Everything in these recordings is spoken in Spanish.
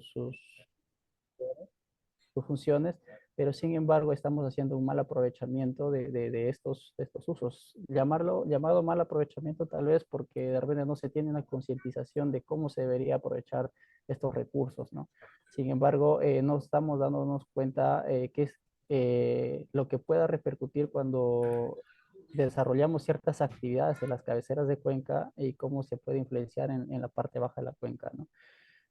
sus funciones, pero sin embargo estamos haciendo un mal aprovechamiento de estos usos. Llamado mal aprovechamiento tal vez porque de repente no se tiene una concientización de cómo se debería aprovechar estos recursos, ¿no? Sin embargo, no estamos dándonos cuenta qué es lo que pueda repercutir cuando desarrollamos ciertas actividades en las cabeceras de cuenca y cómo se puede influenciar en la parte baja de la cuenca, ¿no?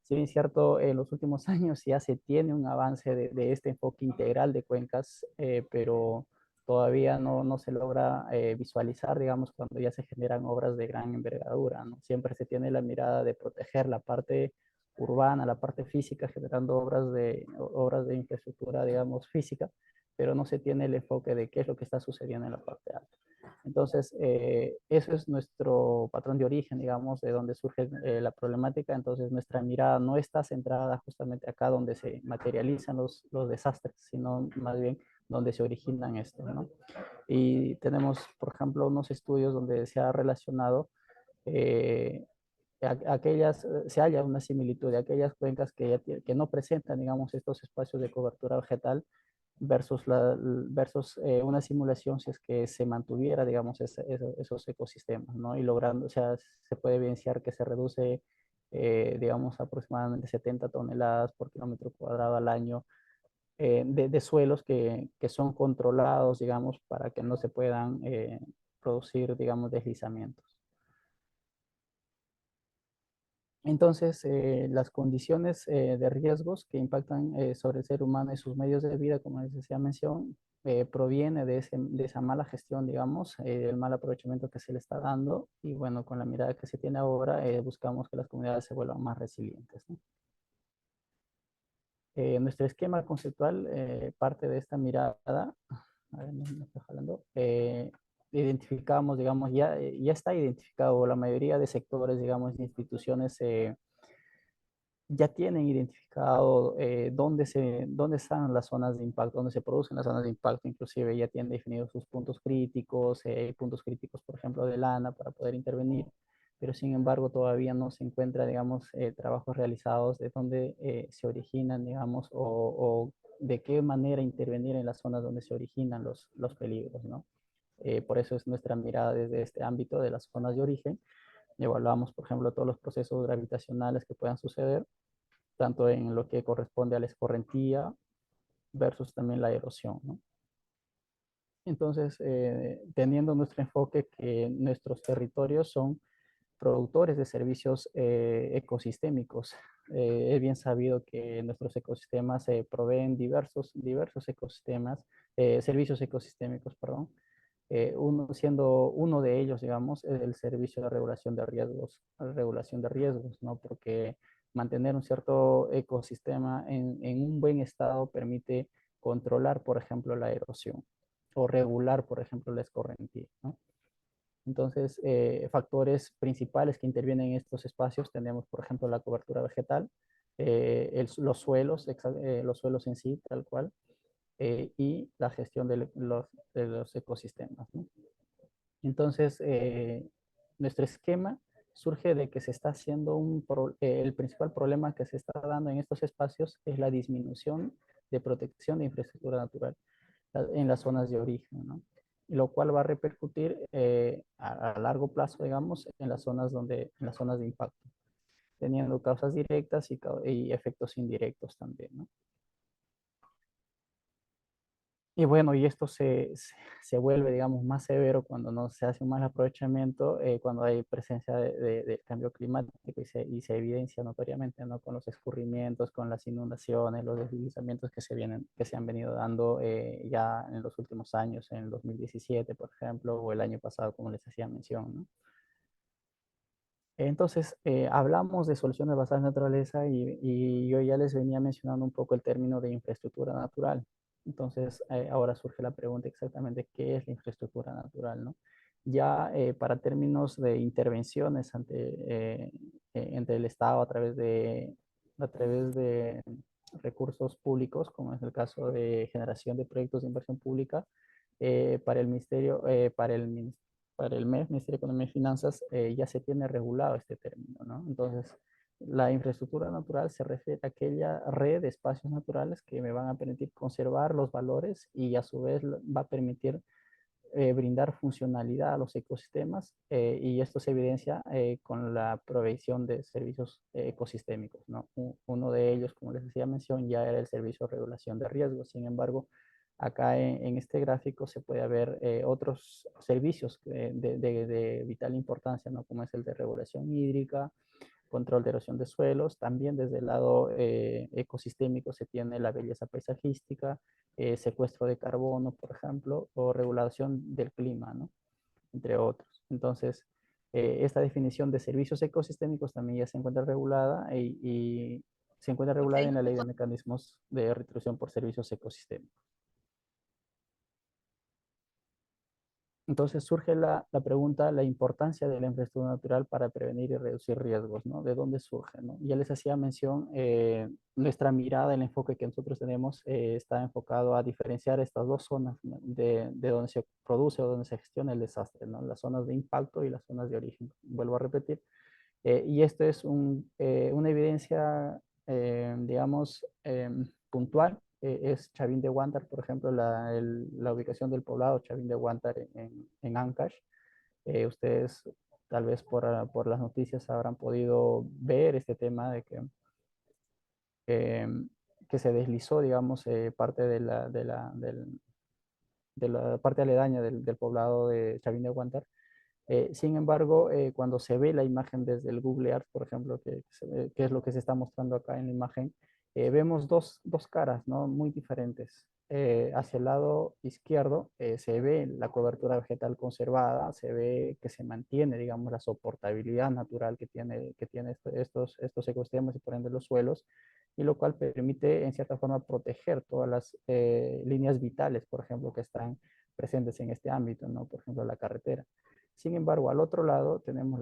Si bien es cierto, en los últimos años ya se tiene un avance de este enfoque integral de cuencas, pero todavía no se logra visualizar, digamos, cuando ya se generan obras de gran envergadura, ¿no? Siempre se tiene la mirada de proteger la parte urbana, la parte física, generando obras de infraestructura, digamos, física, pero no se tiene el enfoque de qué es lo que está sucediendo en la parte alta. Entonces, eso es nuestro patrón de origen, digamos, de donde surge la problemática. Entonces, nuestra mirada no está centrada justamente acá donde se materializan los desastres, sino más bien donde se originan estos, ¿no? Y tenemos, por ejemplo, unos estudios donde se ha relacionado eh, se halla una similitud de aquellas cuencas que no presentan, digamos, estos espacios de cobertura vegetal versus una simulación si es que se mantuviera, digamos, esos ecosistemas, ¿no? Y logrando, o sea, se puede evidenciar que se reduce, digamos, aproximadamente 70 toneladas por kilómetro cuadrado al año de suelos que son controlados, digamos, para que no se puedan producir, digamos, deslizamientos. Entonces, las condiciones de riesgos que impactan sobre el ser humano y sus medios de vida, como les decía mención, proviene de esa mala gestión, digamos, el mal aprovechamiento que se le está dando y bueno, con la mirada que se tiene ahora, buscamos que las comunidades se vuelvan más resilientes, ¿no? Nuestro esquema conceptual parte de esta mirada, a ver, me está jalando, identificamos, digamos, ya está identificado la mayoría de sectores, digamos, de instituciones ya tienen identificado dónde están las zonas de impacto, dónde se producen las zonas de impacto, inclusive ya tienen definidos sus puntos críticos, por ejemplo, de lana para poder intervenir, pero sin embargo todavía no se encuentra, digamos, trabajos realizados de dónde se originan, digamos, o de qué manera intervenir en las zonas donde se originan los peligros, ¿no? Por eso es nuestra mirada desde este ámbito de las zonas de origen. Evaluamos, por ejemplo, todos los procesos gravitacionales que puedan suceder tanto en lo que corresponde a la escorrentía versus también la erosión, ¿no? Entonces, teniendo nuestro enfoque que nuestros territorios son productores de servicios ecosistémicos, es bien sabido que nuestros ecosistemas proveen diversos ecosistemas, servicios ecosistémicos, perdón, siendo uno de ellos, digamos, el servicio de regulación de riesgos, ¿no? Porque mantener un cierto ecosistema en un buen estado permite controlar, por ejemplo, la erosión o regular, por ejemplo, la escorrentía, ¿no? Entonces, factores principales que intervienen en estos espacios tenemos, por ejemplo, la cobertura vegetal, los suelos en sí, tal cual, y la gestión de los ecosistemas, ¿no? Entonces, nuestro esquema surge de que se está haciendo el principal problema que se está dando en estos espacios es la disminución de protección de infraestructura natural en las zonas de origen, ¿no? Lo cual va a repercutir a largo plazo, digamos, en las zonas de impacto, teniendo causas directas y efectos indirectos también, ¿no? Y bueno, y esto se vuelve, digamos, más severo cuando no se hace un mal aprovechamiento, cuando hay presencia del cambio climático y se evidencia notoriamente, ¿no? Con los escurrimientos, con las inundaciones, los deslizamientos que se han venido dando ya en los últimos años, en el 2017, por ejemplo, o el año pasado, como les hacía mención, ¿no? Entonces, hablamos de soluciones basadas en naturaleza y yo ya les venía mencionando un poco el término de infraestructura natural. Entonces, ahora surge la pregunta exactamente qué es la infraestructura natural, ¿no? Ya para términos de intervenciones entre el Estado a través de recursos públicos, como es el caso de generación de proyectos de inversión pública, para el ministerio, para el MEF, Ministerio de Economía y Finanzas, ya se tiene regulado este término, ¿no? Entonces, La infraestructura natural se refiere a aquella red de espacios naturales que me van a permitir conservar los valores y a su vez va a permitir brindar funcionalidad a los ecosistemas y esto se evidencia con la provisión de servicios ecosistémicos, ¿no? Uno de ellos, como les decía mención, ya era el servicio de regulación de riesgos. Sin embargo, acá en este gráfico se puede ver otros servicios de vital importancia, ¿no? Como es el de regulación hídrica, control de erosión de suelos. También desde el lado ecosistémico se tiene la belleza paisajística, secuestro de carbono, por ejemplo, o regulación del clima, ¿no? Entre otros. Entonces, esta definición de servicios ecosistémicos también ya se encuentra regulada y se encuentra Ok. regulada en la Ley de Mecanismos de Retribución por Servicios Ecosistémicos. Entonces surge la pregunta, la importancia de la infraestructura natural para prevenir y reducir riesgos, ¿no? ¿De dónde surge, no? Ya les hacía mención, nuestra mirada, el enfoque que nosotros tenemos está enfocado a diferenciar estas dos zonas, ¿no? De donde se produce o donde se gestiona el desastre, ¿no? Las zonas de impacto y las zonas de origen. Vuelvo a repetir. Y esto es una evidencia, digamos, puntual. Es Chavín de Huántar, por ejemplo, la ubicación del poblado Chavín de Huántar en Ancash. Ustedes tal vez por las noticias habrán podido ver este tema de eh, que se deslizó, digamos, parte de la parte aledaña del poblado de Chavín de Huántar. Sin embargo, cuando se ve la imagen desde el Google Earth, por ejemplo, que es lo que se está mostrando acá en la imagen, vemos dos caras, ¿no? Muy diferentes. Hacia el lado izquierdo se ve la cobertura vegetal conservada, se ve que se mantiene, digamos, la soportabilidad natural que tiene estos ecosistemas y por ende los suelos, y lo cual permite, en cierta forma, proteger todas las líneas vitales, por ejemplo, que están presentes en este ámbito, ¿no? Por ejemplo, la carretera. Sin embargo, al otro lado tenemos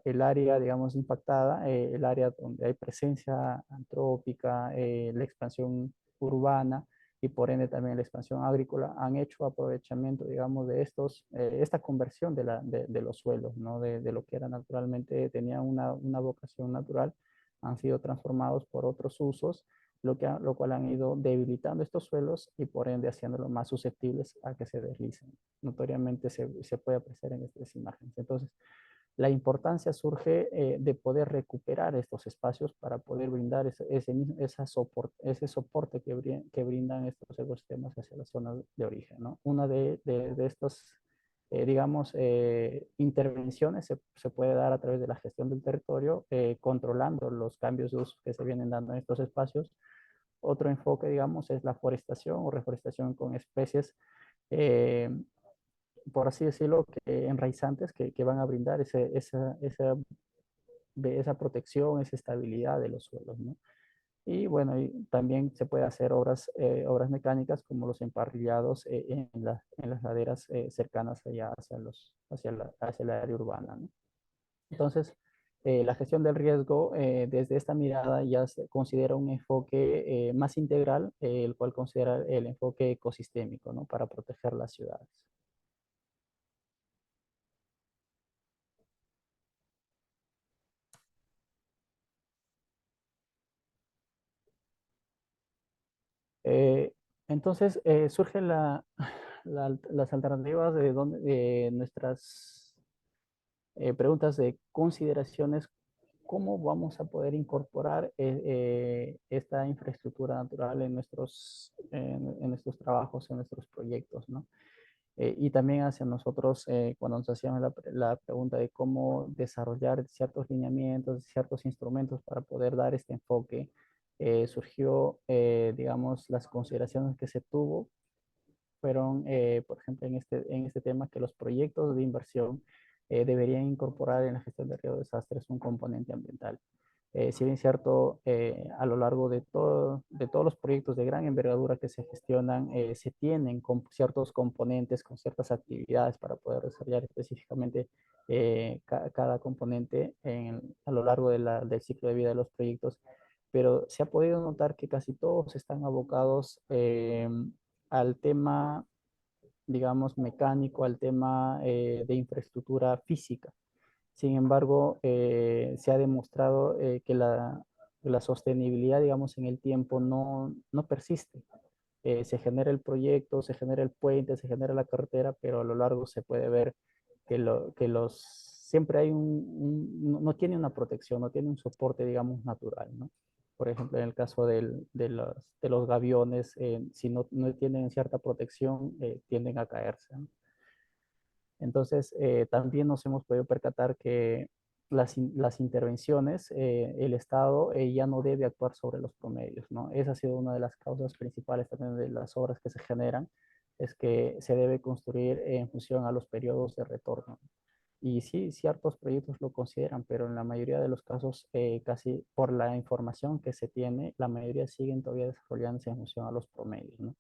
el área, digamos, impactada, el área donde hay presencia antrópica, la expansión urbana y por ende también la expansión agrícola, han hecho aprovechamiento, digamos, de esta conversión de los suelos, ¿no? De lo que era naturalmente, tenía una vocación natural, han sido transformados por otros usos, lo cual han ido debilitando estos suelos y por ende haciéndolos más susceptibles a que se deslicen. Notoriamente se puede apreciar en estas imágenes. Entonces, la importancia surge de poder recuperar estos espacios para poder brindar ese soporte que brindan estos ecosistemas hacia las zonas de origen, ¿no? Una de estas, digamos, intervenciones se puede dar a través de la gestión del territorio, controlando los cambios de uso que se vienen dando en estos espacios. Otro enfoque, digamos, es la forestación o reforestación con especies, eh, por así decirlo, enraizantes que van a brindar esa protección, esa estabilidad de los suelos, ¿no? Y bueno, y también se puede hacer obras mecánicas como los emparrillados en las laderas cercanas allá hacia el área urbana, ¿no? Entonces, la gestión del riesgo desde esta mirada ya se considera un enfoque más integral, el cual considera el enfoque ecosistémico, ¿no? Para proteger las ciudades. Eh, entonces, surgen las alternativas de nuestras preguntas de consideraciones, cómo vamos a poder incorporar esta infraestructura natural en nuestros trabajos, en nuestros proyectos, ¿no? Y también hacia nosotros, cuando nos hacíamos la pregunta de cómo desarrollar ciertos lineamientos, ciertos instrumentos para poder dar este enfoque, surgió, digamos, las consideraciones que se tuvo fueron, por ejemplo, en este tema, que los proyectos de inversión deberían incorporar en la gestión de riesgos de desastres un componente ambiental. Si bien es cierto, a lo largo de todos los proyectos de gran envergadura que se gestionan, se tienen con ciertos componentes, con ciertas actividades para poder desarrollar específicamente cada componente a lo largo del ciclo de vida de los proyectos, pero se ha podido notar que casi todos están abocados al tema, digamos, mecánico, al tema de infraestructura física. Sin embargo, se ha demostrado que la sostenibilidad, digamos, en el tiempo no persiste. Se genera el proyecto, se genera el puente, se genera la carretera, pero a lo largo se puede ver siempre hay no tiene una protección, no tiene un soporte, digamos, natural, ¿no? Por ejemplo, en el caso de los gaviones, si no tienen cierta protección, tienden a caerse, ¿no? Entonces, también nos hemos podido percatar que las intervenciones, el Estado ya no debe actuar sobre los promedios, ¿no? Esa ha sido una de las causas principales también de las obras que se generan, es que se debe construir en función a los periodos de retorno. Y sí, ciertos proyectos lo consideran, pero en la mayoría de los casos, casi por la información que se tiene, la mayoría siguen todavía desarrollándose en función a los promedios, ¿no?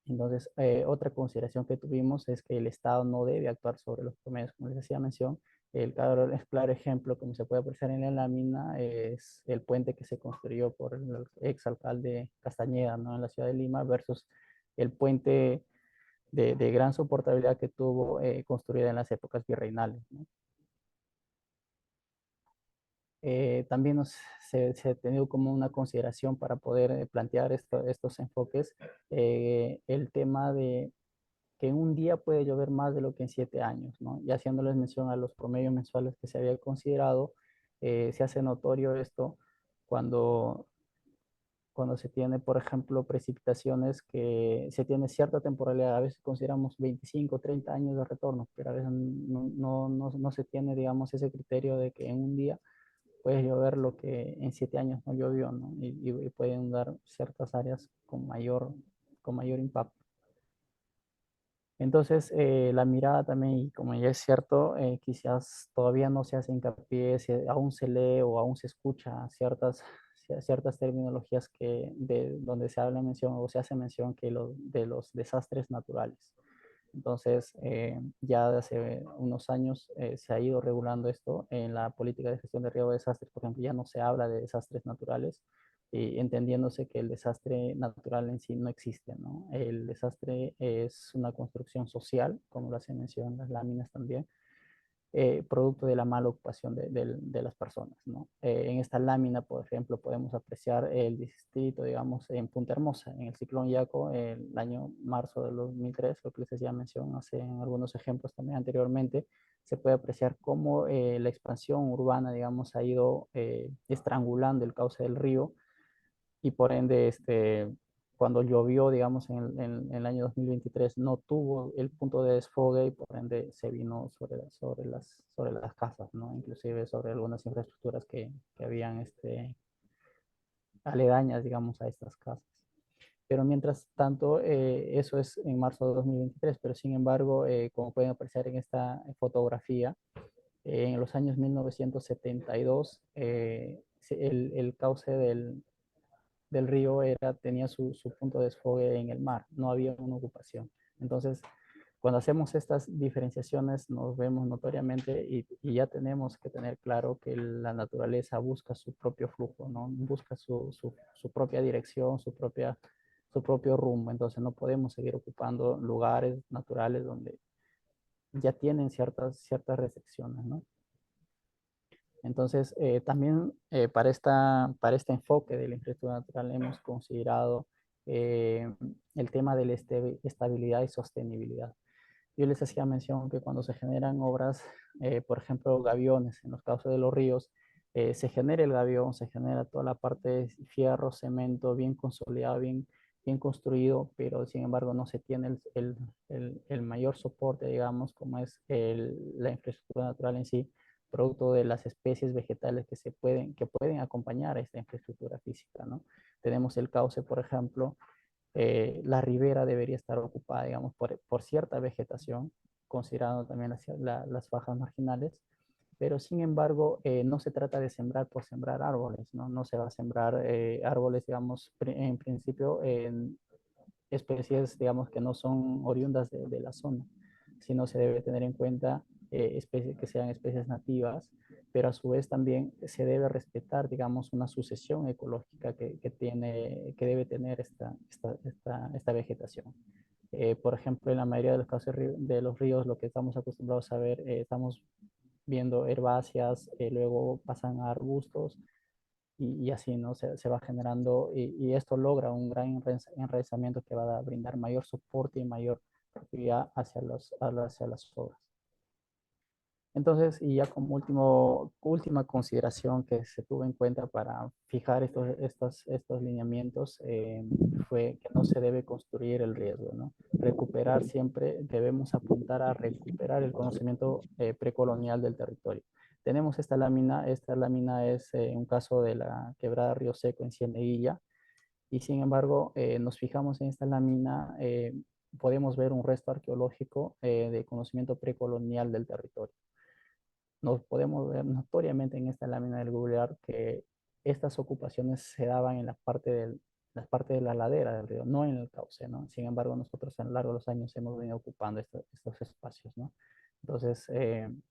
Entonces, otra consideración que tuvimos es que el Estado no debe actuar sobre los promedios. Como les hacía mención, el claro ejemplo, como se puede apreciar en la lámina, es el puente que se construyó por el exalcalde Castañeda, ¿no? En la ciudad de Lima, versus el puente de gran soportabilidad que tuvo construida en las épocas virreinales, ¿no? También se ha tenido como una consideración para poder plantear estos enfoques, el tema de que en un día puede llover más de lo que en 7 años, ¿no? Y haciéndoles mención a los promedios mensuales que se había considerado, se hace notorio esto cuando, cuando se tiene, por ejemplo, precipitaciones que se tiene cierta temporalidad. A veces consideramos 25, 30 años de retorno, pero a veces no se tiene, digamos, ese criterio de que en un día puede llover lo que en 7 años no llovió, ¿no? Y pueden dar ciertas áreas con mayor impacto. Entonces, la mirada también, y como ya es cierto, quizás todavía no se hace hincapié, aún se lee o aún se escucha ciertas terminologías donde se habla mención o se hace mención de los desastres naturales. Entonces, ya de hace unos años se ha ido regulando esto en la política de gestión de riesgo de desastres. Por ejemplo, ya no se habla de desastres naturales, y entendiéndose que el desastre natural en sí no existe, ¿no? El desastre es una construcción social, como lo hacen mención en las láminas también, producto de la mala ocupación de las personas, ¿no? En esta lámina, por ejemplo, podemos apreciar el distrito, digamos, en Punta Hermosa, en el ciclón Yaco, el año marzo del 2003, lo que les hacía mención hace en algunos ejemplos también anteriormente, se puede apreciar cómo la expansión urbana, digamos, ha ido estrangulando el cauce del río, y por ende, cuando llovió, digamos, en el año 2023, no tuvo el punto de desfogue y por ende se vino sobre las casas, ¿no? Inclusive sobre algunas infraestructuras que habían aledañas, digamos, a estas casas. Pero mientras tanto, eso es en marzo de 2023, pero sin embargo, como pueden apreciar en esta fotografía, en los años 1972, el cauce del río tenía su punto de desfogue en el mar, no había una ocupación. Entonces, cuando hacemos estas diferenciaciones, nos vemos notoriamente y ya tenemos que tener claro que la naturaleza busca su propio flujo, ¿no? Busca su propia dirección, su propio rumbo. Entonces, no podemos seguir ocupando lugares naturales donde ya tienen ciertas restricciones, ¿no? Entonces, también para este enfoque de la infraestructura natural hemos considerado el tema de la estabilidad y sostenibilidad. Yo les hacía mención que cuando se generan obras, por ejemplo, gaviones, en los casos de los ríos, se genera el gavión, se genera toda la parte de fierro, cemento, bien consolidado, bien construido, pero sin embargo no se tiene el mayor soporte, digamos, como es la infraestructura natural en sí, producto de las especies vegetales que pueden acompañar a esta infraestructura física, ¿no? Tenemos el cauce, por ejemplo, la ribera debería estar ocupada, digamos, por cierta vegetación, considerando también las fajas marginales, pero sin embargo, no se trata de sembrar por sembrar árboles, ¿no? No se va a sembrar árboles, digamos, en principio, en especies, digamos, que no son oriundas de la zona, sino se debe tener en cuenta especies que sean especies nativas, pero a su vez también se debe respetar, digamos, una sucesión ecológica que debe tener esta vegetación. Por ejemplo, en la mayoría de los casos de los ríos, lo que estamos acostumbrados a ver, estamos viendo herbáceas, luego pasan a arbustos y así, ¿no? Se va generando y esto logra un gran enraizamiento que va a brindar mayor soporte y mayor actividad hacia las obras. Entonces, y ya como última consideración que se tuvo en cuenta para fijar estos lineamientos fue que no se debe construir el riesgo, ¿no? Recuperar siempre, debemos apuntar a recuperar el conocimiento precolonial del territorio. Tenemos esta lámina es un caso de la quebrada Río Seco en Cieneguilla, y sin embargo nos fijamos en esta lámina, podemos ver un resto arqueológico de conocimiento precolonial del territorio. Nos podemos ver notoriamente en esta lámina del Google Earth que estas ocupaciones se daban en la parte de la ladera del río, no en el cauce, ¿no? Sin embargo, nosotros a lo largo de los años hemos venido ocupando estos espacios, ¿no? Entonces, en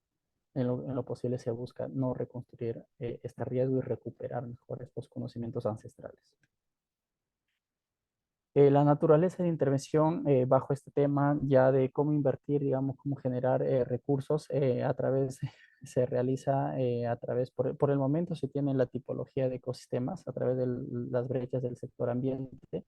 lo posible se busca no reconstruir este riesgo y recuperar mejor estos conocimientos ancestrales. La naturaleza de intervención bajo este tema ya de cómo invertir, digamos, cómo generar recursos a través, se realiza a través, por el momento se tiene la tipología de ecosistemas a través de las brechas del sector ambiente.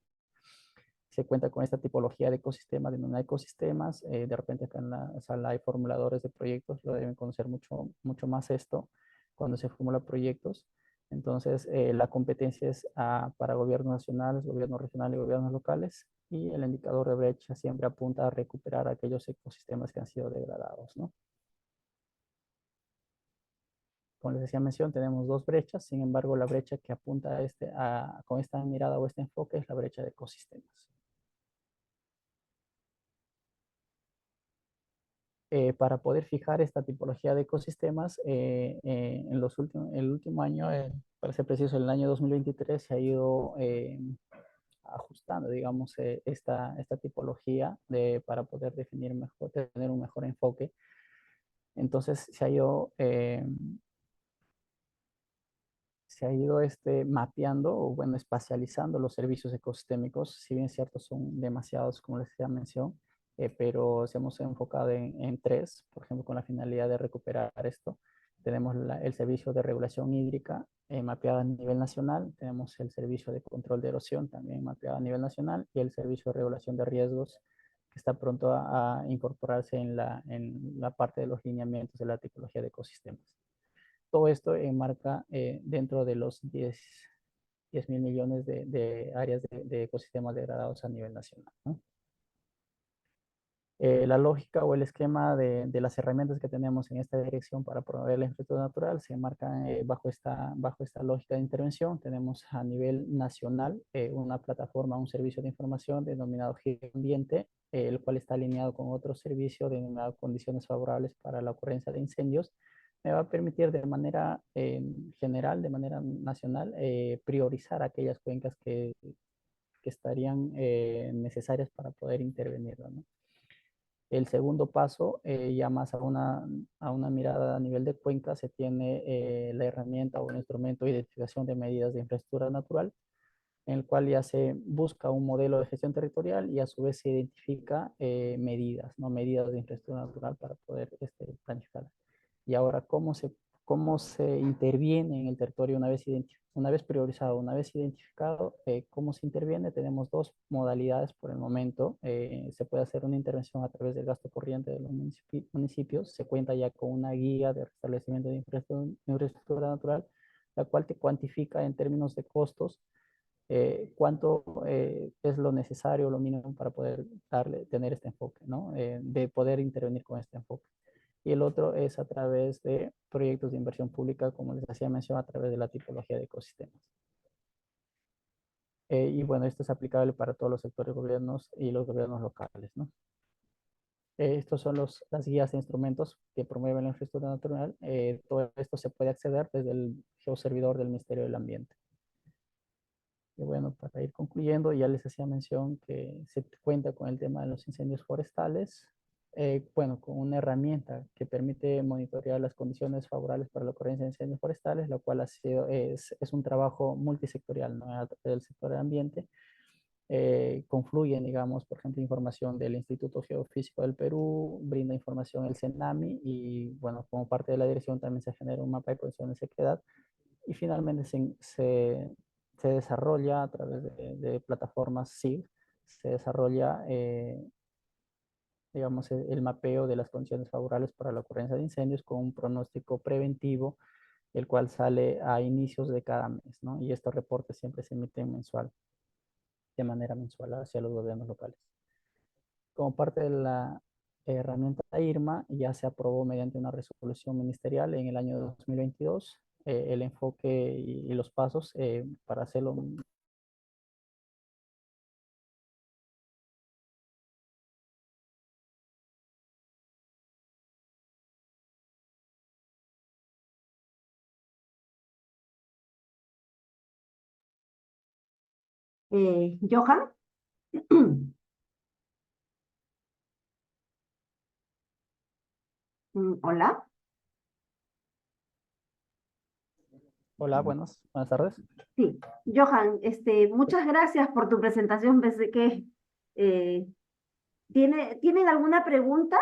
Se cuenta con esta tipología de ecosistemas, de no ecosistemas, de repente acá en la sala hay formuladores de proyectos, lo deben conocer mucho más esto cuando se formula proyectos. Entonces, la competencia es para gobiernos nacionales, gobiernos regionales y gobiernos locales, y el indicador de brecha siempre apunta a recuperar aquellos ecosistemas que han sido degradados, ¿no? Como les decía mención, tenemos dos brechas, sin embargo, la brecha que apunta con esta mirada o este enfoque es la brecha de ecosistemas. Para poder fijar esta tipología de ecosistemas, el último año, para ser preciso, el año 2023 se ha ido ajustando, digamos, esta tipología para poder definir mejor, tener un mejor enfoque. Entonces se ha ido mapeando o, bueno, espacializando los servicios ecosistémicos, si bien ciertos son demasiados, como les decía mención, pero se hemos enfocado en tres, por ejemplo, con la finalidad de recuperar esto. Tenemos el servicio de regulación hídrica mapeado a nivel nacional, tenemos el servicio de control de erosión también mapeado a nivel nacional y el servicio de regulación de riesgos que está pronto a incorporarse en la parte de los lineamientos de la tipología de ecosistemas. Todo esto enmarca dentro de los 10 mil millones de áreas de ecosistemas degradados a nivel nacional, ¿no? La lógica o el esquema de las herramientas que tenemos en esta dirección para promover la infraestructura natural se enmarcan bajo esta lógica de intervención. Tenemos a nivel nacional una plataforma, un servicio de información denominado Giro Ambiente, el cual está alineado con otro servicio denominado Condiciones Favorables para la Ocurrencia de Incendios. Me va a permitir de manera general, de manera nacional, priorizar aquellas cuencas que estarían necesarias para poder intervenir, ¿no? El segundo paso, ya más a una mirada a nivel de cuenca, se tiene la herramienta o el instrumento de identificación de medidas de infraestructura natural, en el cual ya se busca un modelo de gestión territorial y a su vez se identifica medidas, ¿no? Medidas de infraestructura natural para poder planificar. Y ahora, cómo se interviene en el territorio una vez priorizado, una vez identificado, cómo se interviene? Tenemos dos modalidades por el momento. Se puede hacer una intervención a través del gasto corriente de los municipios. Se cuenta ya con una guía de restablecimiento de infraestructura natural, la cual te cuantifica en términos de costos cuánto es lo necesario, lo mínimo para poder tener este enfoque, ¿no? De poder intervenir con este enfoque. Y el otro es a través de proyectos de inversión pública, como les hacía mención, a través de la tipología de ecosistemas. Y bueno, esto es aplicable para todos los sectores de gobiernos y los gobiernos locales, ¿no? Estos son las guías e instrumentos que promueven la infraestructura natural. Todo esto se puede acceder desde el geoservidor del Ministerio del Ambiente. Y bueno, para ir concluyendo, ya les hacía mención que se cuenta con el tema de los incendios forestales, bueno, con una herramienta que permite monitorear las condiciones favorables para la ocurrencia de incendios forestales, lo cual es un trabajo multisectorial, ¿no? Del sector del ambiente, confluyen, digamos, por ejemplo, información del Instituto Geofísico del Perú, brinda información el CENAMI y, bueno, como parte de la dirección también se genera un mapa de condiciones de sequedad y finalmente se desarrolla a través de plataformas SIG, se desarrolla, digamos, el mapeo de las condiciones favorables para la ocurrencia de incendios con un pronóstico preventivo, el cual sale a inicios de cada mes, ¿no? Y estos reportes siempre se emiten de manera mensual hacia los gobiernos locales. Como parte de la herramienta IRMA, ya se aprobó mediante una resolución ministerial en el año 2022 el enfoque y los pasos para hacerlo. Johan. Hola. Hola, buenas tardes. Sí, Johan, muchas gracias por tu presentación. Pensé que eh, ¿tienen alguna pregunta?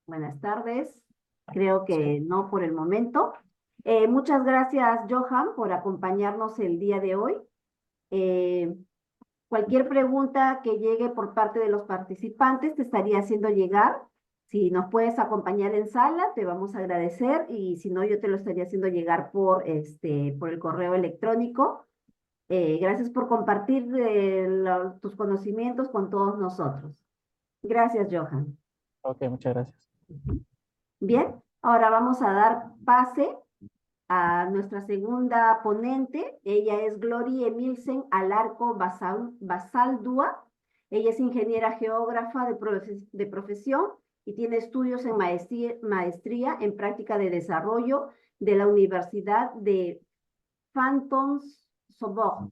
Buenas tardes. Creo Sí. que no por el momento. Muchas gracias, Johan, por acompañarnos el día de hoy. Eh, Cualquier pregunta que llegue por parte de los participantes te estaría haciendo llegar. Si nos puedes acompañar en sala, te vamos a agradecer y si no, yo te lo estaría haciendo llegar por el correo electrónico. Gracias por compartir tus conocimientos con todos nosotros. Gracias, Johan. Ok, muchas gracias. Ujú. Bien, ahora vamos a dar pase a nuestra segunda ponente. Ella es Glory Emilsen Alarco Basaldúa. Ella es ingeniera geógrafa de profesión y tiene estudios en maestría en práctica de desarrollo de la Universidad de Pantons Sorbonne.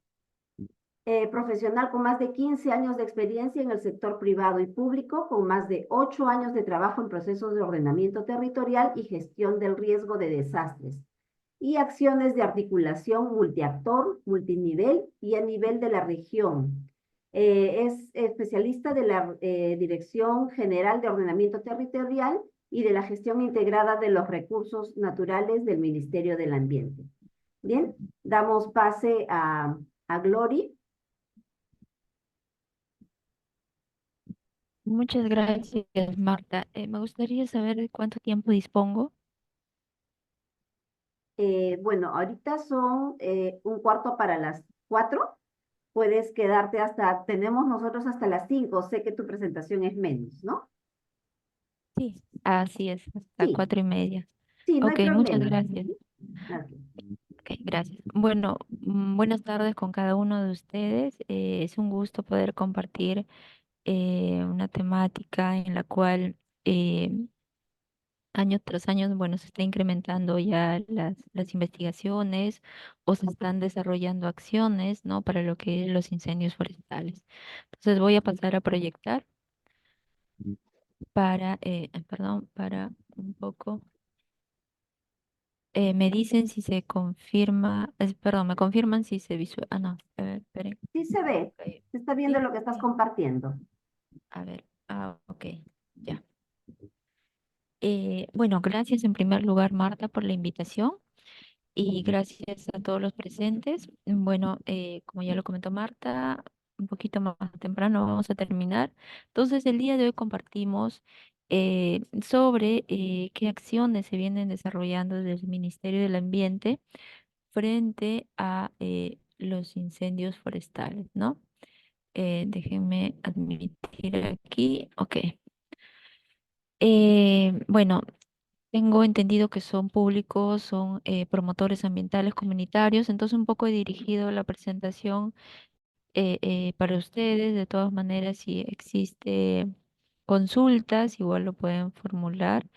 Profesional con más de 15 años de experiencia en el sector privado y público, con más de 8 años de trabajo en procesos de ordenamiento territorial y gestión del riesgo de desastres, y acciones de articulación multiactor, multinivel y a nivel de la región. Es especialista de la Dirección General de Ordenamiento Territorial y de la gestión integrada de los recursos naturales del Ministerio del Ambiente. Bien, damos pase a Glory. Muchas gracias, Marta. Me gustaría saber de cuánto tiempo dispongo. Bueno, ahorita son un cuarto para las 4. Puedes quedarte tenemos nosotros hasta las 5. Sé que tu presentación es menos, ¿no? Sí, así es, hasta Sí, 4:30. sí, no hay Ok, muchas problema. gracias. Ujú. Ok. Ok, gracias. Bueno, buenas tardes con cada uno de ustedes. Es un gusto poder compartir una temática en la cual eh, año tras año, bueno, se está incrementando ya las investigaciones o se están desarrollando acciones, ¿no? Para lo que es los incendios forestales. Entonces voy a pasar a proyectar perdón, para un poco. Me dicen si se confirma, perdón, me confirman si se visualiza. Ah, no, a ver, esperen. Sí se ve, Ok. se está viendo Sí, lo que estás sí. compartiendo. A ver, ok, ya. Bueno, gracias en primer lugar, Marta, por la invitación y gracias a todos los presentes. Bueno, como ya lo comentó Marta, un poquito más temprano vamos a terminar. Entonces, el día de hoy compartimos sobre qué acciones se vienen desarrollando desde el Ministerio del Ambiente frente a los incendios forestales, ¿no? Déjenme admitir aquí. Ok. Bueno, tengo entendido que son públicos, son promotores ambientales comunitarios, entonces un poco he dirigido la presentación para ustedes. De todas maneras, si existe consultas, igual lo pueden formular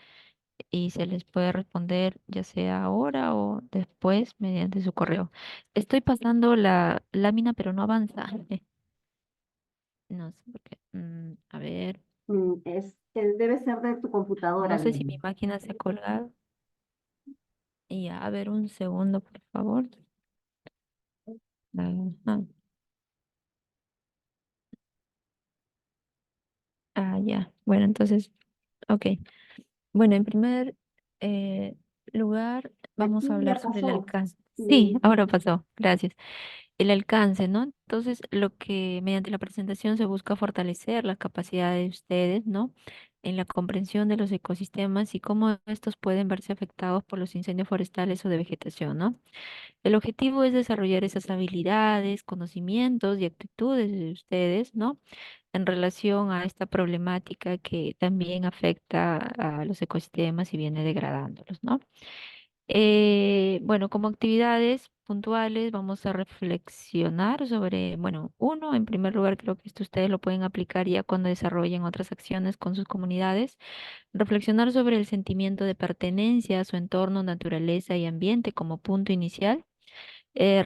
y se les puede responder ya sea ahora o después mediante su correo. Estoy pasando la lámina, pero no avanza. No sé por qué. A ver. Debe ser de tu computadora, No sé si mi Lili. máquina se ha colgado. Y ya, a ver, un segundo, por favor. Ajá. Ah, ya. Bueno, entonces, ok. Bueno, en primer eh, lugar, vamos a Aquí hablar ya sobre el pasó, alcance. Sí, Lili. ahora pasó. Gracias. El alcance, ¿no? Entonces, lo que mediante la presentación se busca fortalecer las capacidades de ustedes, ¿no? En la comprensión de los ecosistemas y cómo estos pueden verse afectados por los incendios forestales o de vegetación, ¿no? El objetivo es desarrollar esas habilidades, conocimientos y actitudes de ustedes, ¿no? En relación a esta problemática que también afecta a los ecosistemas y viene degradándolos, ¿no? Bueno, como actividades puntuales vamos a reflexionar sobre, bueno, uno, en primer lugar, creo que esto ustedes lo pueden aplicar ya cuando desarrollen otras acciones con sus comunidades, reflexionar sobre el sentimiento de pertenencia a su entorno, naturaleza y ambiente como punto inicial.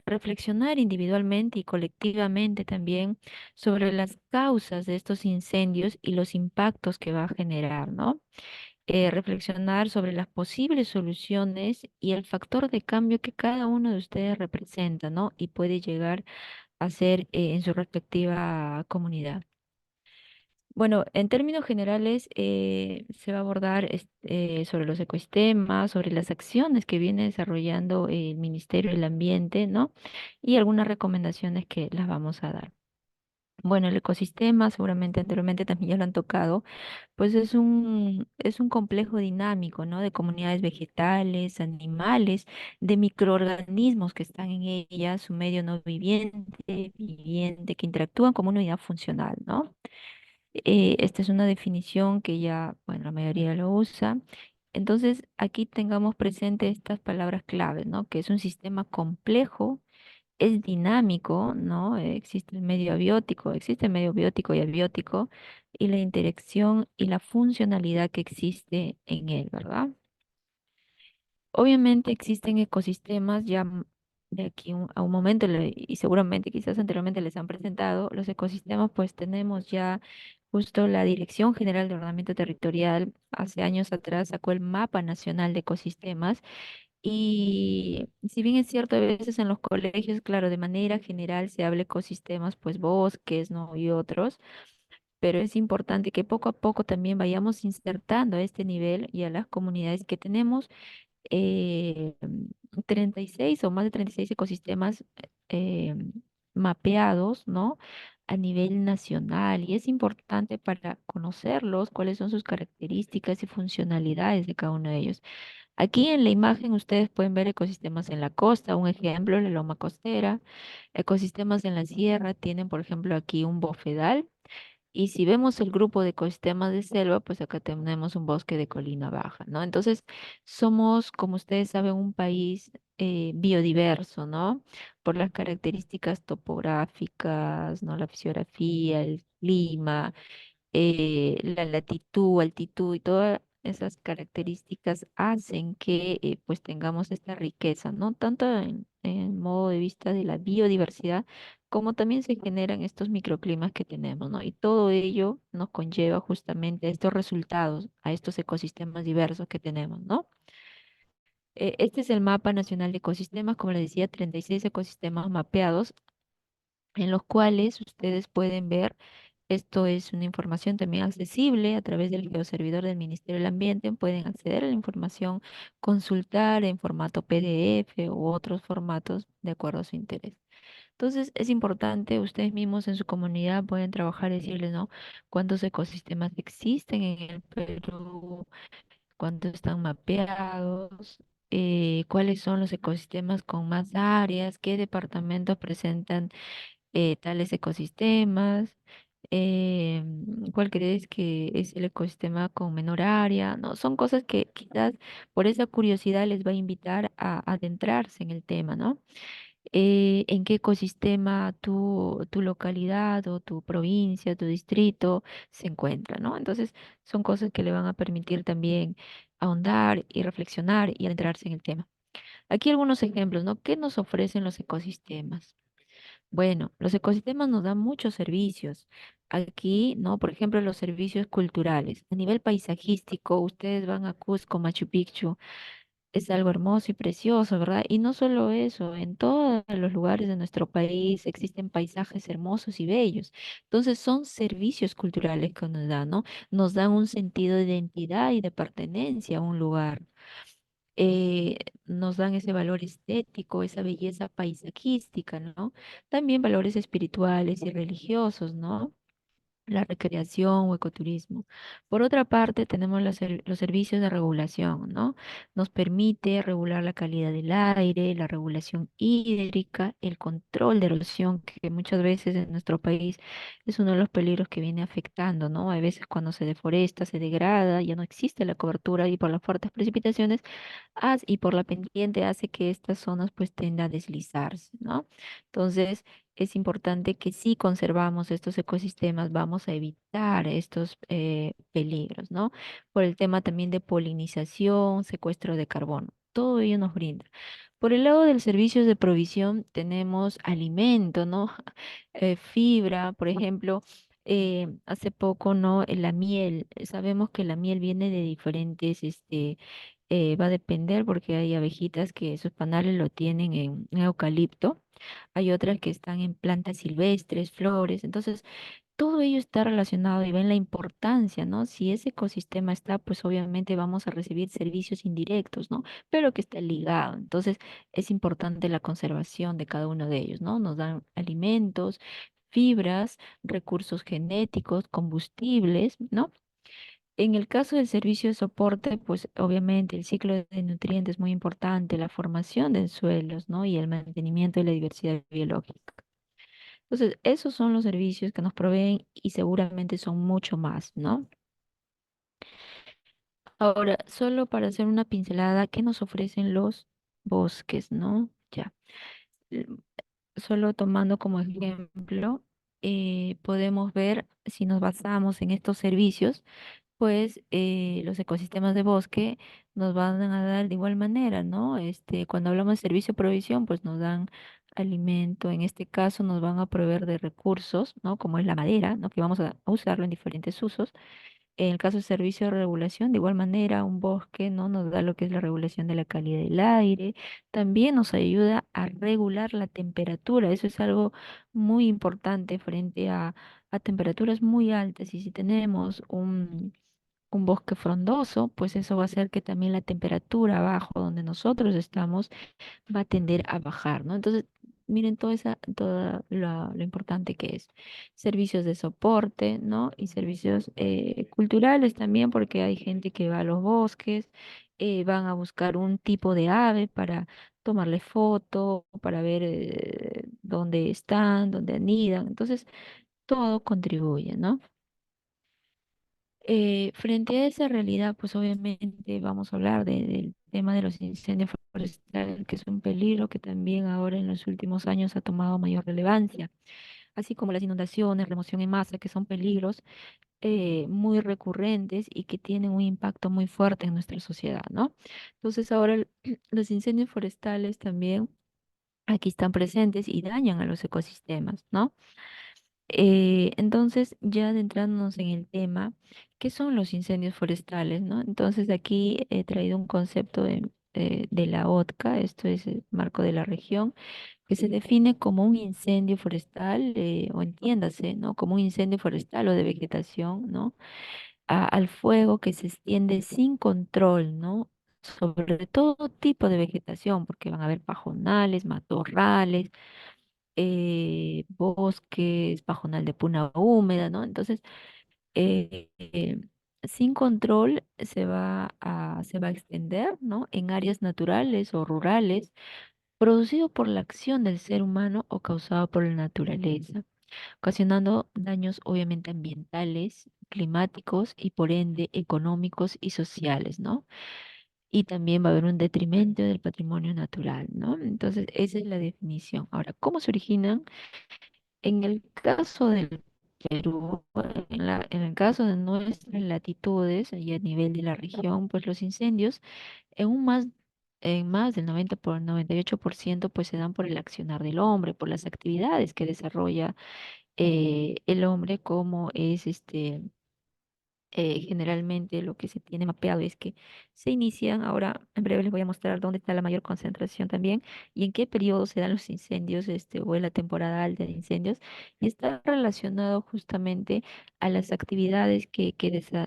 Reflexionar individualmente y colectivamente también sobre las causas de estos incendios y los impactos que va a generar, ¿no? Reflexionar sobre las posibles soluciones y el factor de cambio que cada uno de ustedes representa, ¿no? Y puede llegar a ser en su respectiva comunidad. Bueno, en términos generales, se va a abordar sobre los ecosistemas, sobre las acciones que viene desarrollando el Ministerio del Ambiente, ¿no? Y algunas recomendaciones que las vamos a dar. Bueno, el ecosistema, seguramente anteriormente también ya lo han tocado, pues es un complejo dinámico, ¿no? De comunidades vegetales, animales, de microorganismos que están en ella, su medio no viviente, viviente, que interactúan como una unidad funcional, ¿no? Esta es una definición que ya, bueno, la mayoría lo usa. Entonces, aquí tengamos presente estas palabras claves, ¿no? Que es un sistema complejo, es dinámico, ¿no? Existe el medio biótico y abiótico, y la interacción y la funcionalidad que existe en él, ¿verdad? Obviamente existen ecosistemas ya de aquí a un momento, y seguramente quizás anteriormente les han presentado, los ecosistemas, pues tenemos ya justo la Dirección General de Ordenamiento Territorial, hace años atrás sacó el Mapa Nacional de Ecosistemas, y si bien es cierto, a veces en los colegios, claro, de manera general se habla ecosistemas, pues bosques, ¿no? Y otros, pero es importante que poco a poco también vayamos insertando a este nivel y a las comunidades que tenemos eh, 36 o más de 36 ecosistemas eh, mapeados, ¿no? A nivel nacional, y es importante para conocerlos, cuáles son sus características y funcionalidades de cada uno de ellos. Aquí en la imagen ustedes pueden ver ecosistemas en la costa, un ejemplo, la loma costera, ecosistemas en la sierra, tienen por ejemplo aquí un bofedal, y si vemos el grupo de ecosistemas de selva, pues acá tenemos un bosque de colina baja, ¿no? Entonces, somos, como ustedes saben, un país biodiverso, ¿no? Por las características topográficas, ¿no? La fisiografía, el clima, la latitud, altitud y todas esas características hacen que pues tengamos esta riqueza, ¿no? Tanto en modo de vista de la biodiversidad, como también se generan estos microclimas que tenemos, ¿no? Y todo ello nos conlleva justamente a estos resultados, a estos ecosistemas diversos que tenemos, ¿no? Este es el mapa nacional de ecosistemas, como les decía, 36 ecosistemas mapeados en los cuales ustedes pueden ver, esto es una información también accesible a través del geoservidor del Ministerio del Ambiente, pueden acceder a la información, consultar en formato PDF u otros formatos de acuerdo a su interés. Entonces, es importante, ustedes mismos en su comunidad pueden trabajar y decirles, ¿no? ¿Cuántos ecosistemas existen en el Perú? ¿Cuántos están mapeados? ¿Cuáles son los ecosistemas con más áreas? ¿Qué departamentos presentan tales ecosistemas? ¿Cuál crees que es el ecosistema con menor área? No, son cosas que quizás por esa curiosidad les va a invitar a adentrarse en el tema, ¿no? ¿En qué ecosistema tu localidad o tu provincia, tu distrito se encuentra, ¿no? Entonces, son cosas que le van a permitir también ahondar y reflexionar y adentrarse en el tema. Aquí algunos ejemplos, ¿no? ¿Qué nos ofrecen los ecosistemas? Bueno, los ecosistemas nos dan muchos servicios. Aquí, ¿no? Por ejemplo, los servicios culturales. A nivel paisajístico, ustedes van a Cusco, Machu Picchu, es algo hermoso y precioso, ¿verdad? Y no solo eso, en todos los lugares de nuestro país existen paisajes hermosos y bellos. Entonces, son servicios culturales que nos dan, ¿no? Nos dan un sentido de identidad y de pertenencia a un lugar. eh, Nos dan ese valor estético, esa belleza paisajística, ¿no? También valores espirituales y religiosos, ¿no? La recreación o ecoturismo. Por otra parte, tenemos los servicios de regulación, ¿no? Nos permite regular la calidad del aire, la regulación hídrica, el control de erosión, que muchas veces en nuestro país es uno de los peligros que viene afectando, ¿no? A veces cuando se deforesta, se degrada, ya no existe la cobertura y por las fuertes precipitaciones y por la pendiente hace que estas zonas pues tiendan a deslizarse, ¿no? Entonces, es importante que si conservamos estos ecosistemas, vamos a evitar estos peligros, ¿no? Por el tema también de polinización, secuestro de carbono. Todo ello nos brinda. Por el lado del servicio de provisión, tenemos alimento, ¿no? Fibra, por ejemplo. Hace poco, ¿no? La miel, sabemos que la miel viene de diferentes, va a depender porque hay abejitas que sus panales lo tienen en eucalipto, hay otras que están en plantas silvestres, flores, entonces todo ello está relacionado y ven la importancia, ¿no? Si ese ecosistema está, pues obviamente vamos a recibir servicios indirectos, ¿no? Pero que está ligado, entonces es importante la conservación de cada uno de ellos, ¿no? Nos dan alimentos, fibras, recursos genéticos, combustibles, ¿no? En el caso del servicio de soporte, pues obviamente el ciclo de nutrientes es muy importante, la formación de suelos, ¿no? Y el mantenimiento de la diversidad biológica. Entonces, esos son los servicios que nos proveen y seguramente son mucho más, ¿no? Ahora, solo para hacer una pincelada, ¿qué nos ofrecen los bosques, ¿no? Ya. l- Solo tomando como ejemplo, podemos ver si nos basamos en estos servicios pues los ecosistemas de bosque nos van a dar de igual manera, ¿no? Cuando hablamos de servicio de provisión, pues nos dan alimento, en este caso nos van a proveer de recursos, ¿no? Como es la madera, ¿no? Que vamos a usarlo en diferentes usos. En el caso de servicio de regulación, de igual manera, un bosque, ¿no? Nos da lo que es la regulación de la calidad del aire, también nos ayuda a regular la temperatura, eso es algo muy importante frente a temperaturas muy altas y si tenemos un bosque frondoso, pues eso va a hacer que también la temperatura abajo donde nosotros estamos va a tender a bajar, ¿no? Entonces, miren toda lo importante que es. Servicios de soporte, ¿no? Y servicios culturales también, porque hay gente que va a los bosques, van a buscar un tipo de ave para tomarle foto, para ver dónde están, dónde anidan. Entonces, todo contribuye, ¿no? Frente a esa realidad, pues obviamente vamos a hablar del tema de los incendios forestales, que es un peligro que también ahora en los últimos años ha tomado mayor relevancia, así como las inundaciones, remoción en masa, que son peligros muy recurrentes y que tienen un impacto muy fuerte en nuestra sociedad, ¿no? Entonces ahora los incendios forestales también aquí están presentes y dañan a los ecosistemas, ¿no? Entonces, ya adentrándonos en el tema, ¿qué son los incendios forestales, no? Entonces, aquí he traído un concepto de la OTCA, esto es el marco de la región, que se define como un incendio forestal, o entiéndase, ¿no? Como un incendio forestal o de vegetación, ¿no? Al fuego que se extiende sin control, ¿no? Sobre todo tipo de vegetación, porque van a haber pajonales, matorrales, bosques, pajonal de puna húmeda, ¿no? Entonces, sin control se va a extender, ¿no? En áreas naturales o rurales, producido por la acción del ser humano o causado por la naturaleza, ocasionando daños obviamente ambientales, climáticos y por ende económicos y sociales, ¿no? Y también va a haber un detrimento del patrimonio natural, ¿no? Entonces, esa es la definición. Ahora, ¿cómo se originan? En el caso del Perú, en el caso de nuestras latitudes y a nivel de la región, pues los incendios en un en más del 98% pues se dan por el accionar del hombre, por las actividades que desarrolla el hombre, como es generalmente lo que se tiene mapeado es que se inician, ahora en breve les voy a mostrar dónde está la mayor concentración también y en qué periodo se dan los incendios, o en la temporada alta de incendios, y está relacionado justamente a las actividades que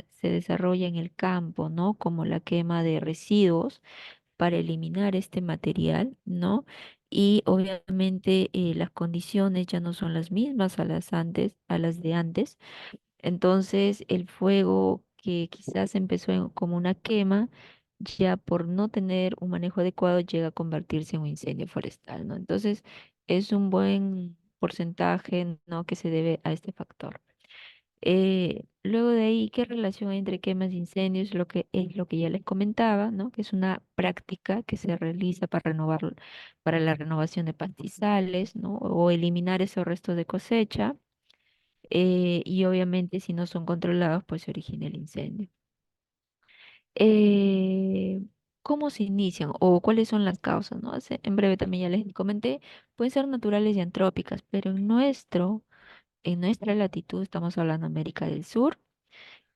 se desarrollan en el campo, ¿no? Como la quema de residuos para eliminar este material, ¿no? Y obviamente las condiciones ya no son las mismas a las de antes. Entonces, el fuego que quizás empezó como una quema, ya por no tener un manejo adecuado, llega a convertirse en un incendio forestal, ¿no? Entonces, es un buen porcentaje, ¿no? Que se debe a este factor. Luego de ahí, ¿qué relación hay entre quemas e incendios? Lo que es lo que ya les comentaba, ¿no? Que es una práctica que se realiza para la renovación de pastizales, ¿no? O eliminar esos restos de cosecha, y obviamente si no son controlados, pues se origina el incendio. Eh, ¿Cómo se inician o cuáles son las causas, ¿no? En breve también ya les comenté, pueden ser naturales y antrópicas, pero en nuestra latitud, estamos hablando de América del Sur,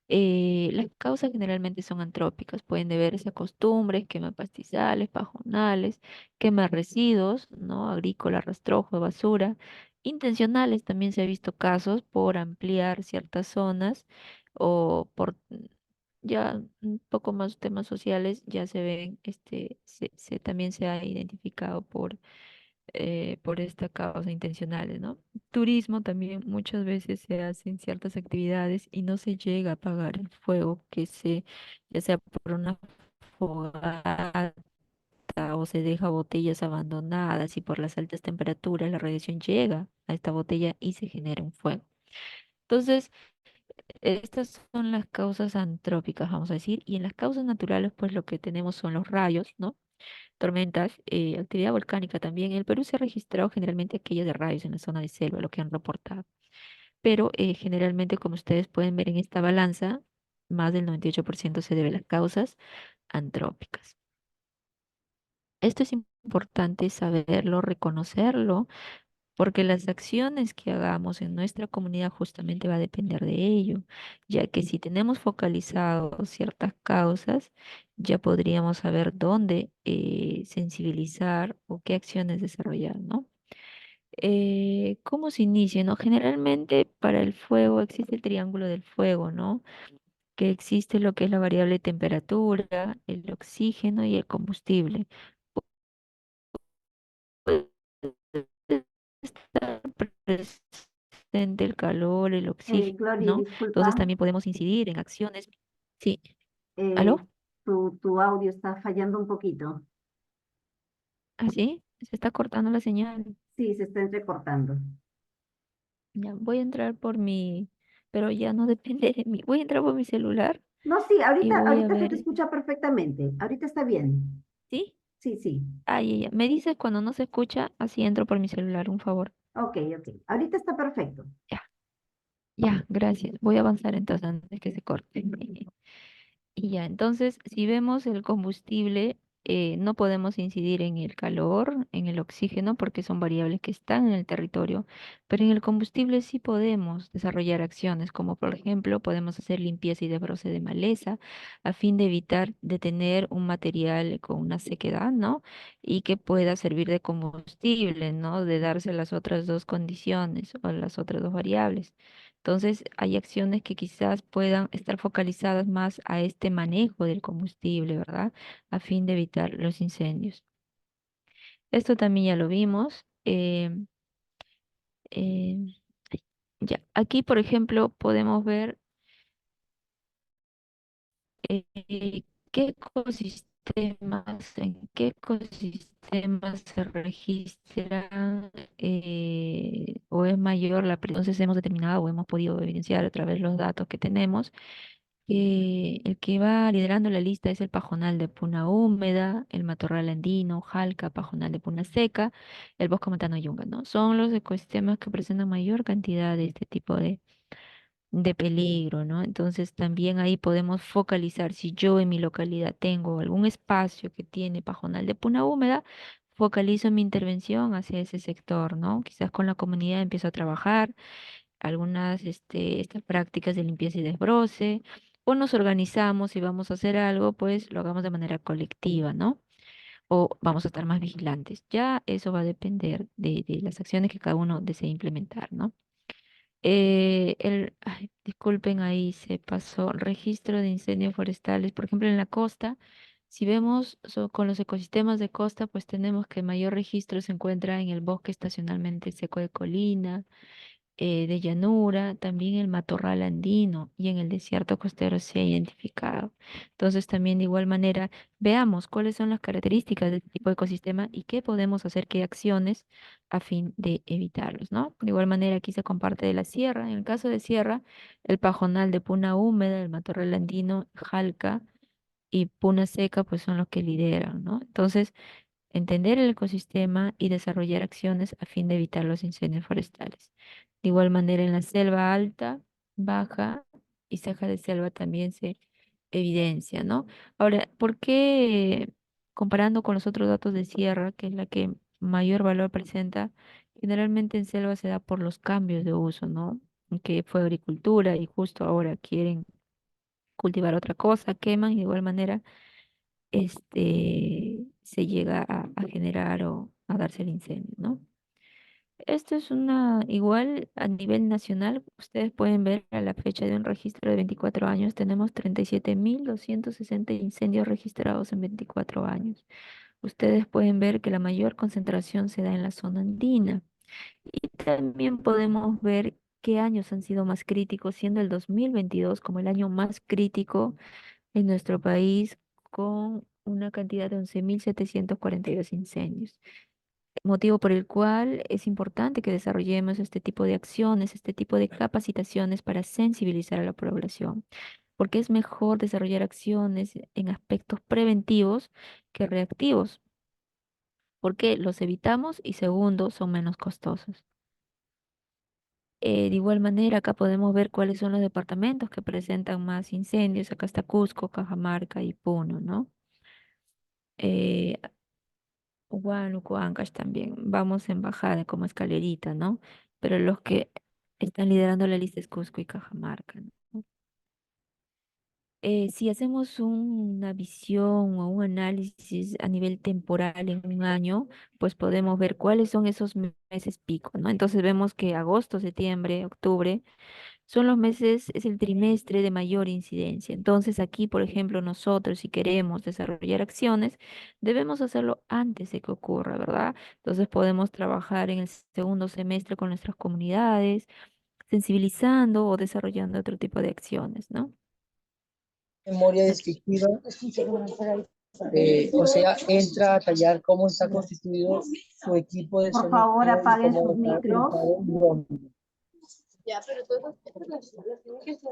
las causas generalmente son antrópicas, pueden deberse a costumbres, quema de pastizales, pajonales, quema de residuos, ¿no? Agrícola, rastrojo, basura. Intencionales también se ha visto casos por ampliar ciertas zonas o por ya un poco más temas sociales, ya se ven, también se ha identificado por esta causa intencionales, ¿no? Turismo también muchas veces se hacen ciertas actividades y no se llega a apagar el fuego ya sea por una fogata o se deja botellas abandonadas y por las altas temperaturas la radiación llega a esta botella y se genera un fuego. Entonces, estas son las causas antrópicas, vamos a decir, y en las causas naturales, pues lo que tenemos son los rayos, ¿no? Tormentas, actividad volcánica también. En el Perú se ha registrado generalmente aquellas de rayos en la zona de selva, lo que han reportado. Pero generalmente, como ustedes pueden ver en esta balanza, más del 98% se debe a las causas antrópicas. Esto es importante saberlo, reconocerlo, porque las acciones que hagamos en nuestra comunidad justamente va a depender de ello, ya que si tenemos focalizado ciertas causas, ya podríamos saber dónde sensibilizar o qué acciones desarrollar, ¿no? ¿Cómo se inicia, no? Generalmente para el fuego existe el triángulo del fuego, ¿no? Que existe lo que es la variable temperatura, el oxígeno y el combustible. Estar presente el calor, el oxígeno, Glory, ¿no? Entonces disculpa, también podemos incidir en acciones. Sí, eh, ¿aló? tu audio está fallando un poquito. ¿Así? Se está cortando la señal. Sí, se está entrecortando. Ya, voy a entrar pero ya no depende de mí. Voy a entrar por mi celular No, sí, y ahorita, voy a ahorita se te ver. escucha perfectamente. Ahorita está bien. ¿Sí? Sí, sí. Ahí, ya. Me dices cuando no se escucha, así entro por mi celular, un favor. Ok, ok. Ahorita está perfecto. Ya, ya, gracias. Voy a avanzar entonces antes que se corte. Y ya, entonces, si vemos el combustible, no podemos incidir en el calor, en el oxígeno, porque son variables que están en el territorio, pero en el combustible sí podemos desarrollar acciones, como por ejemplo, podemos hacer limpieza y desbroce de maleza a fin de evitar de tener un material con una sequedad, ¿no? Y que pueda servir de combustible, ¿no? De darse las otras dos condiciones o las otras dos variables. Entonces, hay acciones que quizás puedan estar focalizadas más a este manejo del combustible, ¿verdad? A fin de evitar los incendios. Esto también ya lo vimos. Eh, ya, aquí, por ejemplo, podemos ver eh, en qué ecosistemas se registran, o es mayor entonces hemos determinado o hemos podido evidenciar a través de los datos que tenemos que el que va liderando la lista es el pajonal de puna húmeda, el matorral andino, jalca, pajonal de puna seca, el bosque montano yunga, ¿no? Son los ecosistemas que presentan mayor cantidad de este tipo de peligro, ¿no? Entonces también ahí podemos focalizar. Si yo en mi localidad tengo algún espacio que tiene pajonal de puna húmeda, focalizo mi intervención hacia ese sector, ¿no? Quizás con la comunidad empiezo a trabajar algunas estas prácticas de limpieza y desbroce, o nos organizamos y vamos a hacer algo, pues lo hagamos de manera colectiva, ¿no? O vamos a estar más vigilantes. Ya eso va a depender de las acciones que cada uno desee implementar, ¿no? Ay, disculpen, ahí se pasó registro de incendios forestales. Por ejemplo, en la costa, si vemos con los ecosistemas de costa, pues tenemos que mayor registro se encuentra en el bosque estacionalmente seco de colina, de llanura, también el matorral andino y en el desierto costero se ha identificado. Entonces, también de igual manera, veamos cuáles son las características de este tipo de ecosistema y qué podemos hacer, qué acciones a fin de evitarlos, ¿no? De igual manera, aquí se comparte de la sierra. En el caso de sierra, el pajonal de puna húmeda, el matorral andino, jalca y puna seca, pues son los que lideran, ¿no? Entonces, entender el ecosistema y desarrollar acciones a fin de evitar los incendios forestales. De igual manera, en la selva alta, baja y ceja de selva también se evidencia, ¿no? Ahora, ¿por qué comparando con los otros datos de sierra, que es la que mayor valor presenta, generalmente en selva se da por los cambios de uso, ¿no? Que fue agricultura y justo ahora quieren cultivar otra cosa, queman y de igual manera se llega a generar o a darse el incendio, ¿no? Esto es igual a nivel nacional, ustedes pueden ver a la fecha de un registro de 24 años, tenemos 37.260 incendios registrados en 24 años. Ustedes pueden ver que la mayor concentración se da en la zona andina. Y también podemos ver qué años han sido más críticos, siendo el 2022 como el año más crítico en nuestro país con una cantidad de 11.742 incendios, motivo por el cual es importante que desarrollemos este tipo de acciones, este tipo de capacitaciones para sensibilizar a la población, porque es mejor desarrollar acciones en aspectos preventivos que reactivos, porque los evitamos y segundo, son menos costosos. De igual manera, acá podemos ver cuáles son los departamentos que presentan más incendios. Acá está Cusco, Cajamarca y Puno, ¿no? Eh, Huánuco, Ancash también. Vamos en bajada como escalerita, ¿no? Pero los que están liderando la lista es Cusco y Cajamarca, ¿no? Si hacemos una visión o un análisis a nivel temporal en un año, pues podemos ver cuáles son esos meses pico, ¿no? Entonces vemos que agosto, septiembre, octubre son los meses, es el trimestre de mayor incidencia. Entonces aquí, por ejemplo, nosotros si queremos desarrollar acciones, debemos hacerlo antes de que ocurra, ¿verdad? Entonces podemos trabajar en el segundo semestre con nuestras comunidades, sensibilizando o desarrollando otro tipo de acciones, ¿no? Memoria descriptiva, o sea, entra a tallar cómo está constituido su equipo de Por sonido favor, y apaguen cómo sus está micros. ubicado en dónde. Ya, pero todo tiene que ser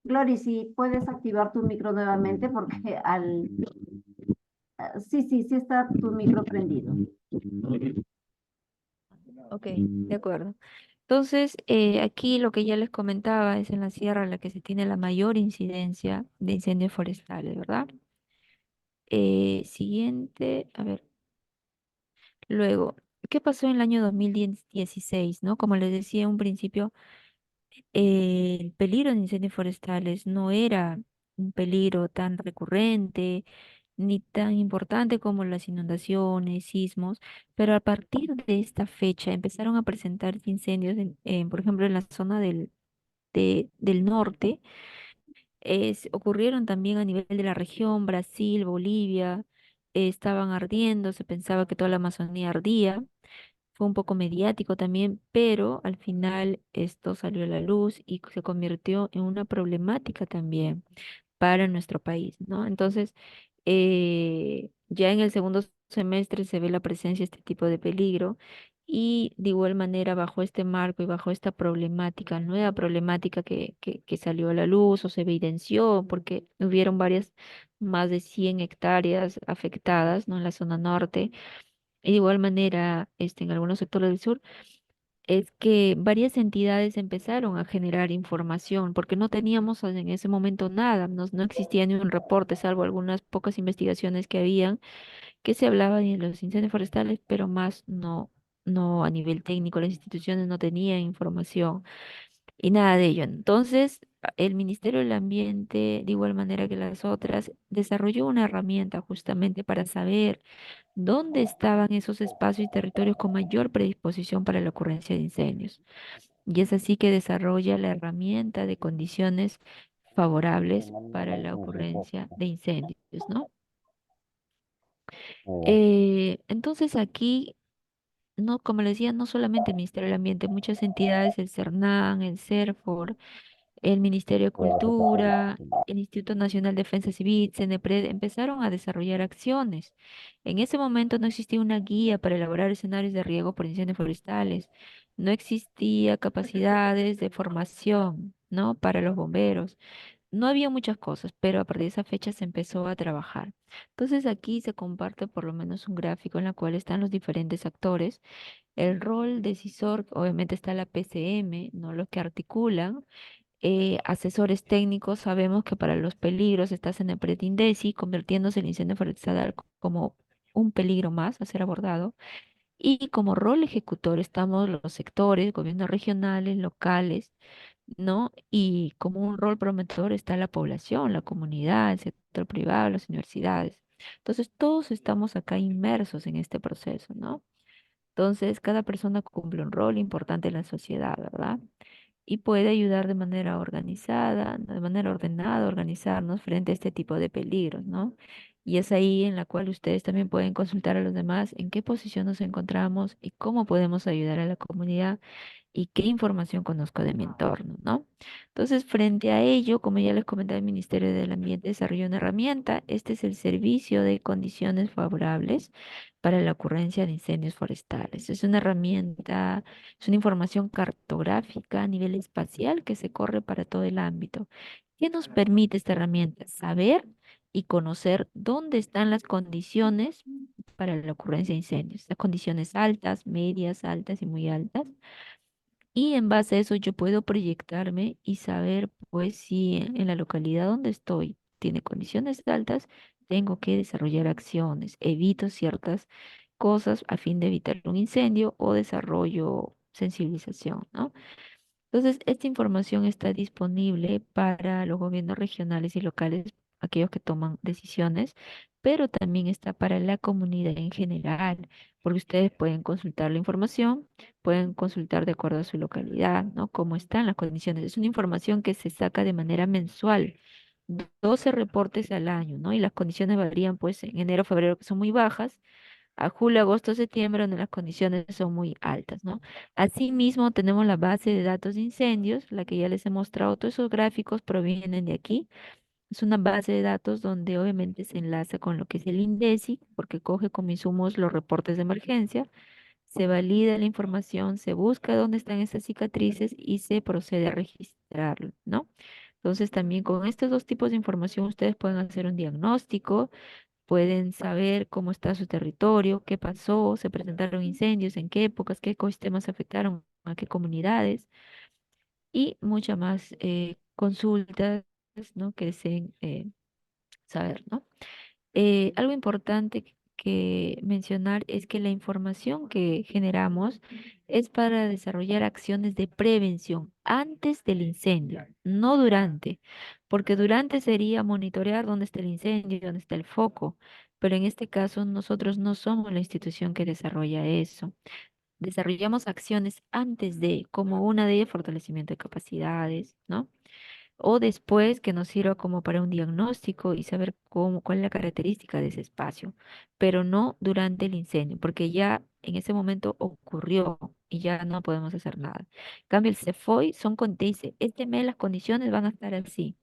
Glory, si puedes activar tu micro nuevamente porque sí, sí, sí está tu micro prendido. Ok, de acuerdo. Entonces, aquí lo que ya les comentaba es en la sierra la que se tiene la mayor incidencia de incendios forestales, ¿verdad? Siguiente, a ver. Luego, ¿qué pasó en el año 2016, no? Como les decía en un principio, el peligro de incendios forestales no era un peligro tan recurrente ni tan importante como las inundaciones, sismos, pero a partir de esta fecha empezaron a presentarse incendios, por ejemplo, en la zona del norte, ocurrieron también a nivel de la región, Brasil, Bolivia, estaban ardiendo, se pensaba que toda la Amazonía ardía. Fue un poco mediático también, pero al final esto salió a la luz y se convirtió en una problemática también para nuestro país, ¿no? Entonces, ya en el segundo semestre se ve la presencia de este tipo de peligro y de igual manera bajo este marco y bajo esta problemática, nueva problemática que salió a la luz o se evidenció, porque hubieron varias, más de 100 hectáreas afectadas, ¿no? En la zona norte Y de igual manera, en algunos sectores del sur, es que varias entidades empezaron a generar información, porque no teníamos en ese momento nada, no existía ni un reporte, salvo algunas pocas investigaciones que habían, que se hablaba de los incendios forestales, pero más no a nivel técnico, las instituciones no tenían información y nada de ello. Entonces, el Ministerio del Ambiente, de igual manera que las otras, desarrolló una herramienta justamente para saber dónde estaban esos espacios y territorios con mayor predisposición para la ocurrencia de incendios. Y es así que desarrolla la herramienta de condiciones favorables para la ocurrencia de incendios, ¿no? Entonces aquí, no, como les decía, no solamente el Ministerio del Ambiente, muchas entidades, el CERNAN, el CERFOR, el Ministerio de Cultura, el Instituto Nacional de Defensa Civil, CENEPRED, empezaron a desarrollar acciones. En ese momento no existía una guía para elaborar escenarios de riesgo por incendios forestales, no existía capacidades de formación, ¿no? Para los bomberos. No había muchas cosas, pero a partir de esa fecha se empezó a trabajar. Entonces aquí se comparte por lo menos un gráfico en el cual están los diferentes actores. El rol decisor, obviamente está la PCM, ¿no? Los que articulan asesores técnicos, sabemos que para los peligros está Cenepret Indesi, convirtiéndose el incendio forestal como un peligro más a ser abordado. Y como rol ejecutor estamos los sectores, gobiernos regionales, locales, ¿no? Y como un rol promotor está la población, la comunidad, el sector privado, las universidades. Entonces, todos estamos acá inmersos en este proceso, ¿no? Entonces, cada persona cumple un rol importante en la sociedad, ¿verdad? Y puede ayudar de manera organizada, de manera ordenada, a organizarnos frente a este tipo de peligros, ¿no? Y es ahí en la cual ustedes también pueden consultar a los demás en qué posición nos encontramos y cómo podemos ayudar a la comunidad y qué información conozco de mi entorno, ¿no? Entonces, frente a ello, como ya les comenté, el Ministerio del Ambiente desarrolló una herramienta. Este es el servicio de condiciones favorables para la ocurrencia de incendios forestales. Es una herramienta, es una información cartográfica a nivel espacial que se corre para todo el ámbito. ¿Qué nos permite esta herramienta? Saber y conocer dónde están las condiciones para la ocurrencia de incendios. Las condiciones altas, medias, altas y muy altas. Y en base a eso yo puedo proyectarme y saber, pues, si en la localidad donde estoy tiene condiciones altas, tengo que desarrollar acciones, evito ciertas cosas a fin de evitar un incendio o desarrollo sensibilización, ¿no? Entonces, esta información está disponible para los gobiernos regionales y locales, aquellos que toman decisiones, pero también está para la comunidad en general, porque ustedes pueden consultar la información, pueden consultar de acuerdo a su localidad, ¿no? Cómo están las condiciones. Es una información que se saca de manera mensual, 12 reportes al año, ¿no? Y las condiciones varían, pues, en enero, febrero, que son muy bajas a julio, agosto, septiembre, donde las condiciones son muy altas, ¿no? Asimismo, tenemos la base de datos de incendios, la que ya les he mostrado, todos esos gráficos provienen de aquí. Es una base de datos donde obviamente se enlaza con lo que es el INDECI, porque coge como insumos los reportes de emergencia, se valida la información, se busca dónde están esas cicatrices y se procede a registrarlo, ¿no? Entonces, también con estos dos tipos de información ustedes pueden hacer un diagnóstico, pueden saber cómo está su territorio, qué pasó, se presentaron incendios, en qué épocas, qué ecosistemas afectaron a qué comunidades y muchas más consultas, ¿no? Que deseen saber, ¿no? Algo importante que mencionar es que la información que generamos es para desarrollar acciones de prevención antes del incendio, no durante, porque durante sería monitorear dónde está el incendio, dónde está el foco, pero en este caso nosotros no somos la institución que desarrolla eso. Desarrollamos acciones antes de, como una de ellas, fortalecimiento de capacidades, ¿no? O después que nos sirva como para un diagnóstico y saber cuál es la característica de ese espacio, pero no durante el incendio, porque ya en ese momento ocurrió y ya no podemos hacer nada. En cambio, el CEFOI te dice, este mes las condiciones van a estar así.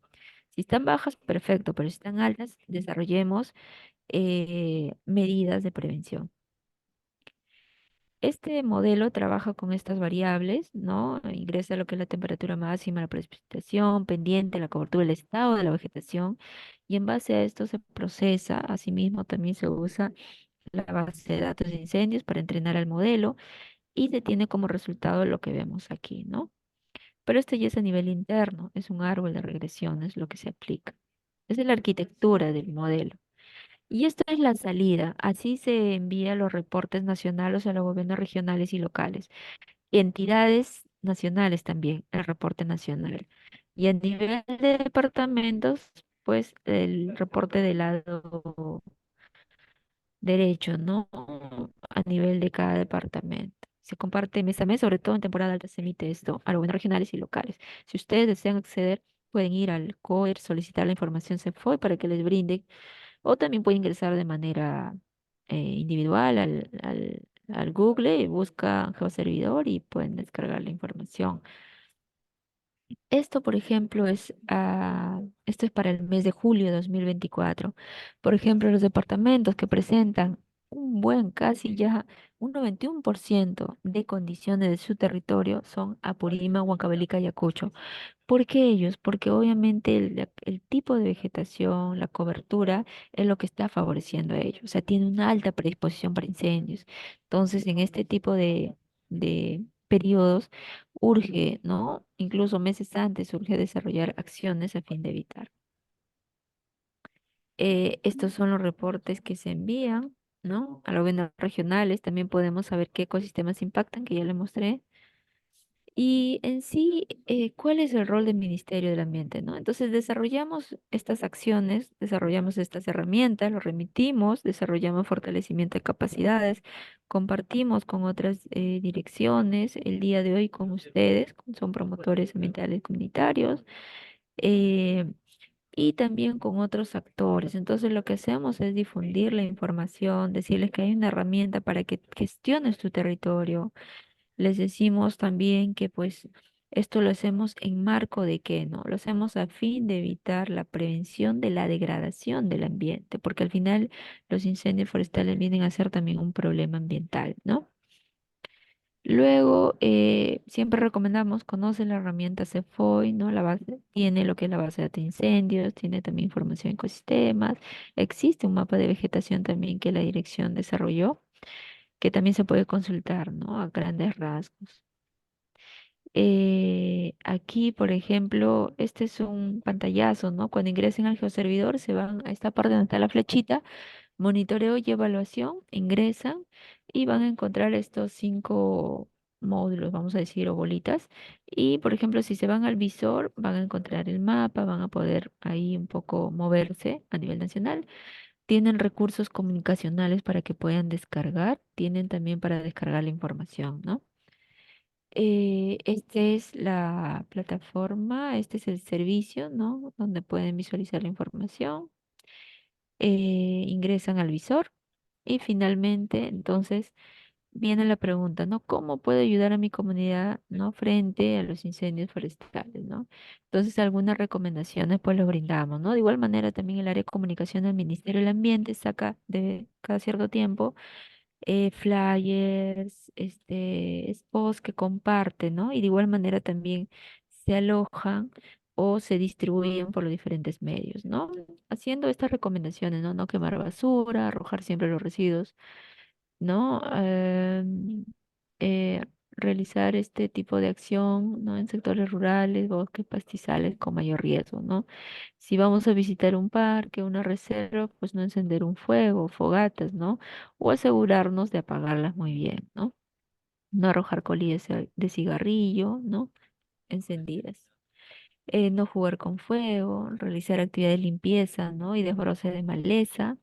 Si están bajas, perfecto, pero si están altas, desarrollemos medidas de prevención. Este modelo trabaja con estas variables, ¿no? Ingresa lo que es la temperatura máxima, la precipitación, pendiente, la cobertura del estado de la vegetación, y en base a esto se procesa. Asimismo, también se usa la base de datos de incendios para entrenar al modelo y se tiene como resultado lo que vemos aquí, ¿no? Pero esto ya es a nivel interno, es un árbol de regresiones lo que se aplica. Esa es la arquitectura del modelo. Y esta es la salida. Así se envían los reportes nacionales a los gobiernos regionales y locales. Entidades nacionales también, el reporte nacional. Y a nivel de departamentos, pues el reporte del lado derecho, ¿no? A nivel de cada departamento. Se comparte mes a mes, sobre todo en temporada alta se emite esto a los gobiernos regionales y locales. Si ustedes desean acceder, pueden ir al COER, solicitar la información CEFOI para que les brinden, o también pueden ingresar de manera individual al Google y buscan GeoServidor y pueden descargar la información. Esto, por ejemplo, esto es para el mes de julio de 2024. Por ejemplo, los departamentos que presentan un buen, casi ya un 91% de condiciones de su territorio son Apurímac, Huancavelica y Ayacucho. ¿Por qué ellos? Porque obviamente el tipo de vegetación, la cobertura, es lo que está favoreciendo a ellos. O sea, tiene una alta predisposición para incendios. Entonces, en este tipo de periodos, urge, ¿no? Incluso meses antes, urge desarrollar acciones a fin de evitar. Estos son los reportes que se envían, ¿no? A los gobiernos regionales. También podemos saber qué ecosistemas impactan, que ya le mostré. Y en sí, ¿cuál es el rol del Ministerio del Ambiente, no? Entonces, desarrollamos estas acciones, desarrollamos estas herramientas, lo remitimos, desarrollamos fortalecimiento de capacidades, compartimos con otras direcciones, el día de hoy con ustedes, son promotores ambientales comunitarios, eh, y también con otros actores. Entonces, lo que hacemos es difundir la información, decirles que hay una herramienta para que gestiones tu territorio. Les decimos también que pues esto lo hacemos en marco de qué, ¿no? Lo hacemos a fin de evitar la prevención de la degradación del ambiente, porque al final los incendios forestales vienen a ser también un problema ambiental, ¿no? Luego, siempre recomendamos, conoce la herramienta CEFOI, ¿no? La base, tiene lo que es la base de datos de incendios, tiene también información de ecosistemas, existe un mapa de vegetación también que la dirección desarrolló, que también se puede consultar, ¿no? A grandes rasgos. Aquí, por ejemplo, este es un pantallazo, ¿no? Cuando ingresen al geoservidor, se van a esta parte donde está la flechita, monitoreo y evaluación, ingresan y van a encontrar estos 5 módulos, vamos a decir, o bolitas. Y, por ejemplo, si se van al visor, van a encontrar el mapa, van a poder ahí un poco moverse a nivel nacional. Tienen recursos comunicacionales para que puedan descargar, tienen también para descargar la información, ¿no? Esta es la plataforma, este es el servicio, ¿no? Donde pueden visualizar la información. Ingresan al visor y finalmente, entonces, viene la pregunta, ¿no? ¿Cómo puedo ayudar a mi comunidad, ¿no? Frente a los incendios forestales, ¿no? Entonces, algunas recomendaciones, pues, los brindamos, ¿no? De igual manera, también el área de comunicación del Ministerio del Ambiente saca de cada cierto tiempo flyers, spots que comparten, ¿no? Y de igual manera también se alojan o se distribuyen por los diferentes medios, ¿no? Haciendo estas recomendaciones, ¿no? No quemar basura, arrojar siempre los residuos, ¿no? Realizar este tipo de acción, ¿no? En sectores rurales, bosques, pastizales con mayor riesgo, ¿no? Si vamos a visitar un parque, una reserva, pues no encender un fuego, fogatas, ¿no? O asegurarnos de apagarlas muy bien, ¿no? No arrojar colillas de cigarrillo, ¿no? Encendidas. No jugar con fuego, realizar actividades de limpieza, ¿no? Y desbroce de maleza.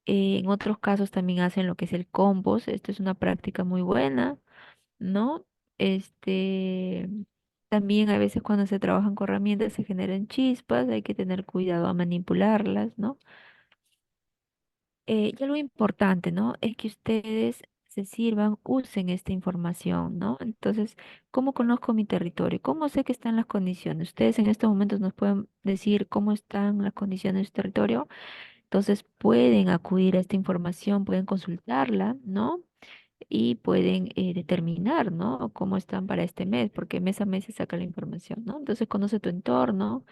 En otros casos también hacen lo que es el compost. Esto es una práctica muy buena, ¿no? Este, también a veces cuando se trabajan con herramientas se generan chispas, hay que tener cuidado a manipularlas, ¿no? Y algo importante, ¿no? Es que ustedes se sirvan, usen esta información, ¿no? Entonces, ¿cómo conozco mi territorio? ¿Cómo sé que están las condiciones? Ustedes en estos momentos nos pueden decir cómo están las condiciones de su territorio. Entonces, pueden acudir a esta información, pueden consultarla, ¿no? Y pueden determinar, ¿no? Cómo están para este mes, porque mes a mes se saca la información, ¿no? Entonces conoce tu entorno,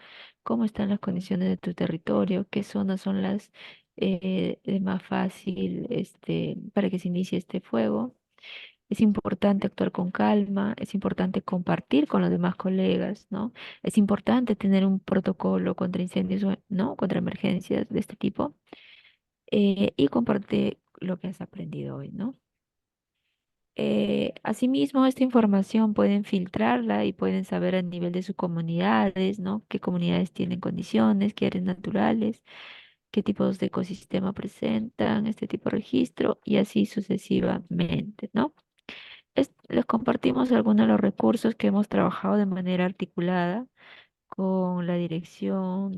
cómo están las condiciones de tu territorio, qué zonas son las es más fácil para que se inicie este fuego. Es importante actuar con calma, es importante compartir con los demás colegas, ¿no? Es importante tener un protocolo contra incendios, ¿no? Contra emergencias de este tipo, y compartir lo que has aprendido hoy, ¿no? Asimismo, esta información pueden filtrarla y pueden saber a nivel de sus comunidades, ¿no? Qué comunidades tienen condiciones, qué áreas naturales, qué tipos de ecosistema presentan este tipo de registro y así sucesivamente, ¿no? Les compartimos algunos de los recursos que hemos trabajado de manera articulada con la dirección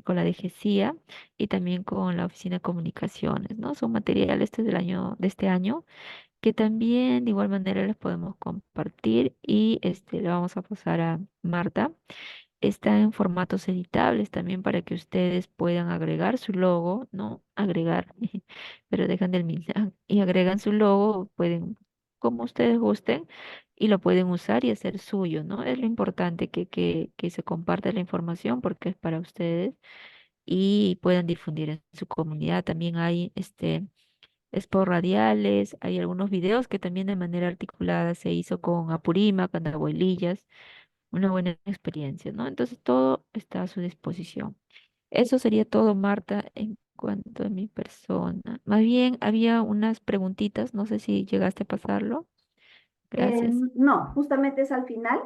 con la DGCIA y también con la Oficina de Comunicaciones, ¿no? Son materiales de este año que también de igual manera les podemos compartir y le vamos a pasar a Marta. Está en formatos editables también para que ustedes puedan agregar su logo, ¿no? Agregar, pero dejan del mismo y agregan su logo, pueden, como ustedes gusten, y lo pueden usar y hacer suyo, ¿no? Es lo importante que se comparte la información porque es para ustedes y puedan difundir en su comunidad. También hay spots radiales, hay algunos videos que también de manera articulada se hizo con Apurímac, con abuelillas, una buena experiencia, ¿no? Entonces todo está a su disposición. Eso sería todo, Marta, en cuanto a mi persona. Más bien, había unas preguntitas, no sé si llegaste a pasarlo. Gracias. No, justamente es al final.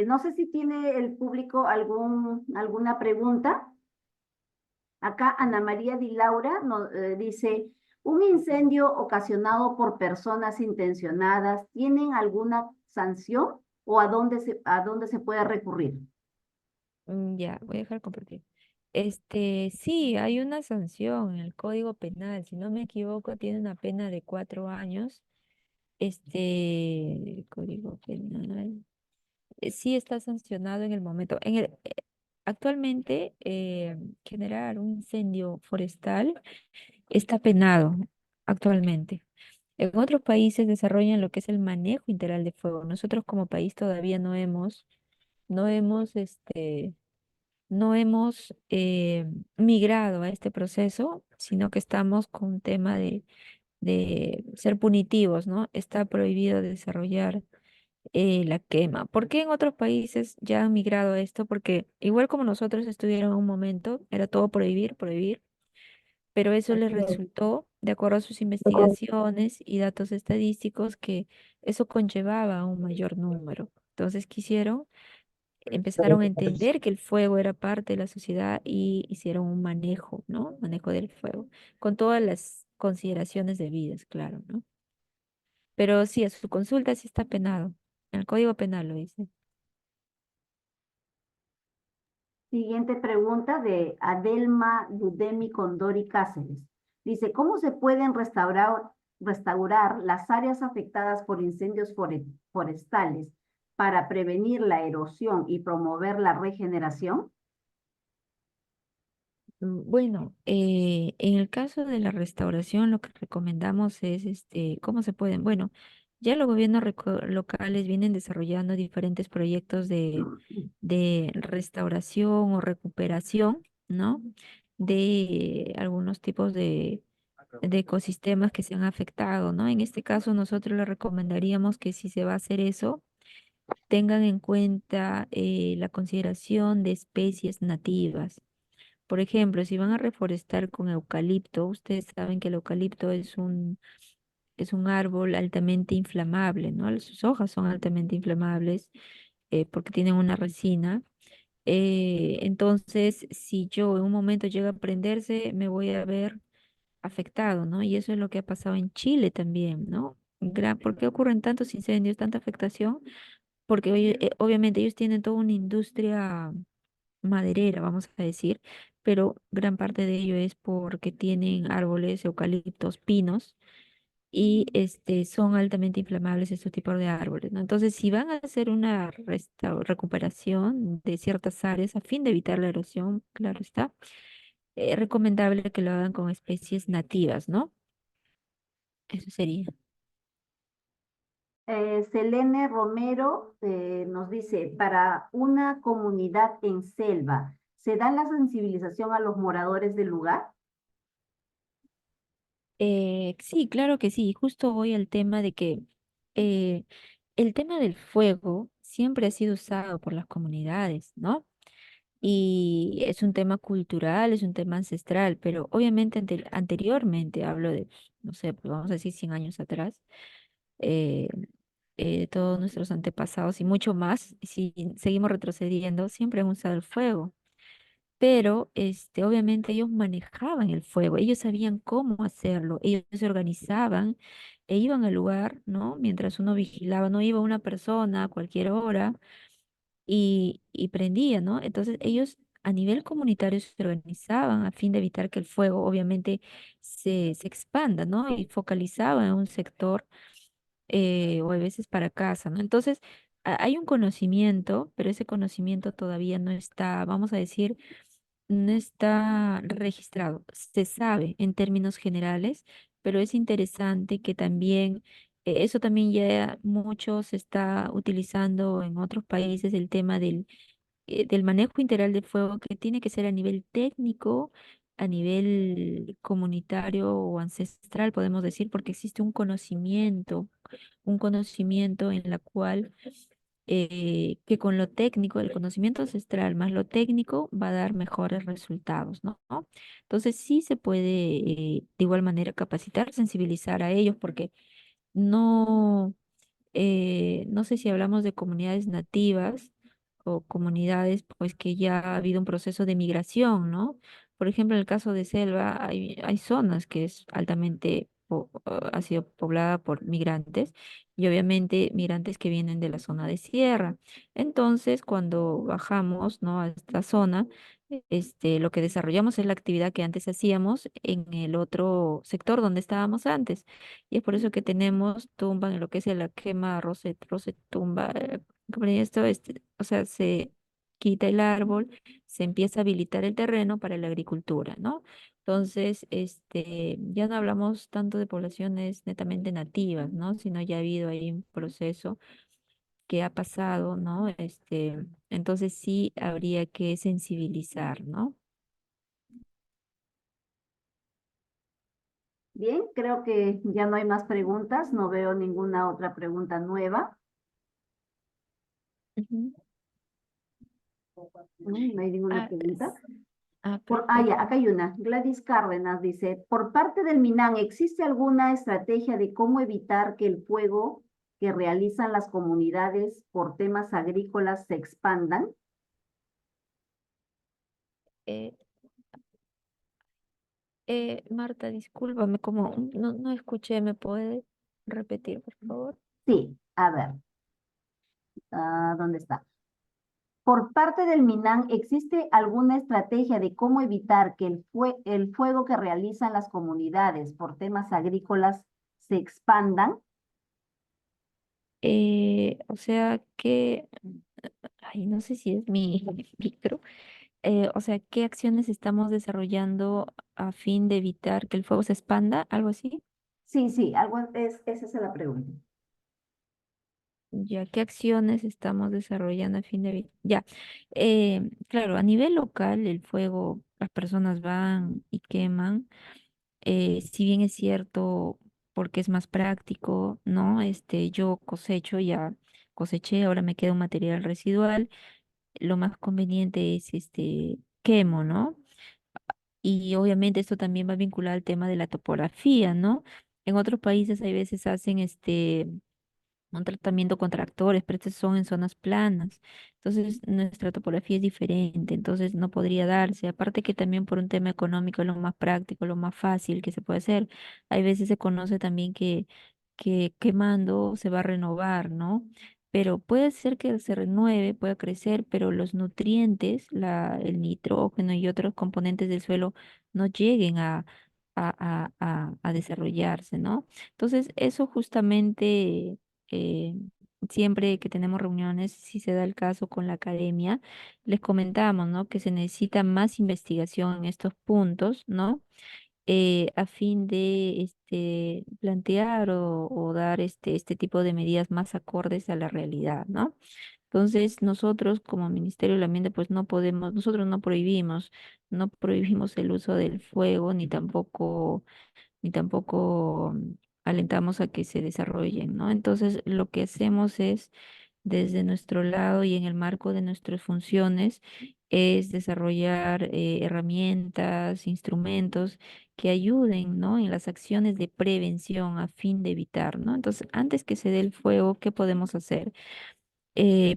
No sé si tiene el público alguna pregunta. Acá Ana María Di Laura dice, ¿un incendio ocasionado por personas intencionadas tienen alguna sanción o a dónde se puede recurrir? Ya, voy a dejar compartir. Sí, hay una sanción en el Código Penal, si no me equivoco, tiene una pena de 4 años. El Código Penal. Sí está sancionado en el momento. Actualmente, generar un incendio forestal está penado actualmente. En otros países desarrollan lo que es el manejo integral de fuego. Nosotros como país todavía no hemos, no hemos migrado a este proceso, sino que estamos con un tema de ser punitivos, ¿no? Está prohibido desarrollar la quema. ¿Por qué en otros países ya han migrado a esto? Porque igual como nosotros estuvieron en un momento, era todo prohibir, prohibir, pero eso les resultó, de acuerdo a sus investigaciones y datos estadísticos, que eso conllevaba a un mayor número. Entonces empezaron a entender que el fuego era parte de la sociedad y hicieron un manejo, ¿no? Manejo del fuego, con todas las consideraciones debidas, claro, ¿no? Pero sí, a su consulta sí está penado. En el Código Penal lo dice. Siguiente pregunta de Adelma Ludemi Condori Cáceres. Dice, ¿cómo se pueden restaurar las áreas afectadas por incendios forestales para prevenir la erosión y promover la regeneración? Bueno, en el caso de la restauración, lo que recomendamos es, ¿cómo se pueden? Bueno, ya los gobiernos locales vienen desarrollando diferentes proyectos de restauración o recuperación, ¿no? De algunos tipos de ecosistemas que se han afectado, ¿no? En este caso, nosotros le recomendaríamos que si se va a hacer eso, tengan en cuenta la consideración de especies nativas. Por ejemplo, si van a reforestar con eucalipto, ustedes saben que el eucalipto es un árbol altamente inflamable, ¿no? Sus hojas son altamente inflamables porque tienen una resina. Entonces, si yo en un momento llega a prenderse, me voy a ver afectado, ¿no? Y eso es lo que ha pasado en Chile también, ¿no? ¿Por qué ocurren tantos incendios, tanta afectación? Porque obviamente ellos tienen toda una industria maderera, vamos a decir, pero gran parte de ello es porque tienen árboles, eucaliptos, pinos, y son altamente inflamables estos tipos de árboles, ¿no? Entonces, si van a hacer una recuperación de ciertas áreas a fin de evitar la erosión, claro está, es recomendable que lo hagan con especies nativas, ¿no? Eso sería. Selene Romero nos dice, para una comunidad en selva, ¿se da la sensibilización a los moradores del lugar? Sí, claro que sí. Justo voy al tema de que eh, el tema del fuego siempre ha sido usado por las comunidades, ¿no? Y es un tema cultural, es un tema ancestral, pero obviamente anteriormente, hablo de, no sé, pues vamos a decir 100 años atrás, eh, todos nuestros antepasados y mucho más, si seguimos retrocediendo, siempre han usado el fuego. Pero obviamente ellos manejaban el fuego, ellos sabían cómo hacerlo, ellos se organizaban e iban al lugar, ¿no? Mientras uno vigilaba, no iba una persona a cualquier hora y prendía, ¿no? Entonces ellos a nivel comunitario se organizaban a fin de evitar que el fuego obviamente se expanda, ¿no? Y focalizaba en un sector o a veces para casa, ¿no? Entonces hay un conocimiento, pero ese conocimiento todavía no está, vamos a decir, no está registrado. Se sabe en términos generales, pero es interesante que también, eso también ya mucho se está utilizando en otros países, el tema del manejo integral del fuego, que tiene que ser a nivel técnico, a nivel comunitario o ancestral, podemos decir, porque existe un conocimiento en la cual que con lo técnico, el conocimiento ancestral más lo técnico va a dar mejores resultados, ¿no? Entonces sí se puede de igual manera capacitar, sensibilizar a ellos, porque no, no sé si hablamos de comunidades nativas o comunidades pues que ya ha habido un proceso de migración, ¿no? Por ejemplo, en el caso de selva hay zonas que es altamente ha sido poblada por migrantes y obviamente migrantes que vienen de la zona de sierra. Entonces, cuando bajamos, ¿no? a esta zona, lo que desarrollamos es la actividad que antes hacíamos en el otro sector donde estábamos antes. Y es por eso que tenemos tumba en lo que es la quema, roset tumba. ¿Cómo le esto? O sea, se quita el árbol, se empieza a habilitar el terreno para la agricultura, ¿no? Entonces, ya no hablamos tanto de poblaciones netamente nativas, ¿no? Sino ya ha habido ahí un proceso que ha pasado, ¿no? Entonces sí habría que sensibilizar, ¿no? Bien, creo que ya no hay más preguntas, no veo ninguna otra pregunta nueva. Ujú. No hay ninguna Ah, pregunta. Ya, perfecto. acá hay una. Gladys Cárdenas dice, por parte del MINAN, ¿existe alguna estrategia de cómo evitar que el fuego que realizan las comunidades por temas agrícolas se expandan? Eh, Marta, discúlpame, como no escuché, ¿me puede repetir, por favor? Sí, a ver, ¿dónde está? Por parte del MINAN, ¿existe alguna estrategia de cómo evitar que el fuego que realizan las comunidades por temas agrícolas se expandan? O sea que, ay, no sé si es mi micro. O sea, ¿qué acciones estamos desarrollando a fin de evitar que el fuego se expanda? ¿Algo así? Sí, esa es la pregunta. Ya, ¿qué acciones estamos desarrollando a fin de evitar? Ya, claro, a nivel local el fuego, las personas van y queman, si bien es cierto, porque es más práctico, ¿no? Yo cosecho, ya coseché, ahora me queda un material residual, lo más conveniente es quemo, ¿no? Y obviamente esto también va vinculado al tema de la topografía, ¿no? En otros países hay veces hacen un tratamiento con tractores, pero estos son en zonas planas. Entonces, nuestra topografía es diferente, entonces no podría darse. Aparte que también por un tema económico es lo más práctico, lo más fácil que se puede hacer. Hay veces se conoce también que quemando se va a renovar, ¿no? Pero puede ser que se renueve, pueda crecer, pero los nutrientes, el nitrógeno y otros componentes del suelo no lleguen a desarrollarse, ¿no? Entonces, eso justamente eh, siempre que tenemos reuniones, si se da el caso con la academia, les comentamos, ¿no? Que se necesita más investigación en estos puntos, ¿no? A fin de plantear o dar este tipo de medidas más acordes a la realidad, ¿no? Entonces, nosotros como Ministerio del Ambiente, pues no podemos, nosotros no prohibimos el uso del fuego, ni tampoco ni tampoco alentamos a que se desarrollen, ¿no? Entonces, lo que hacemos es, desde nuestro lado y en el marco de nuestras funciones, es desarrollar herramientas, instrumentos que ayuden, ¿no? En las acciones de prevención a fin de evitar, ¿no? Entonces, antes que se dé el fuego, ¿qué podemos hacer?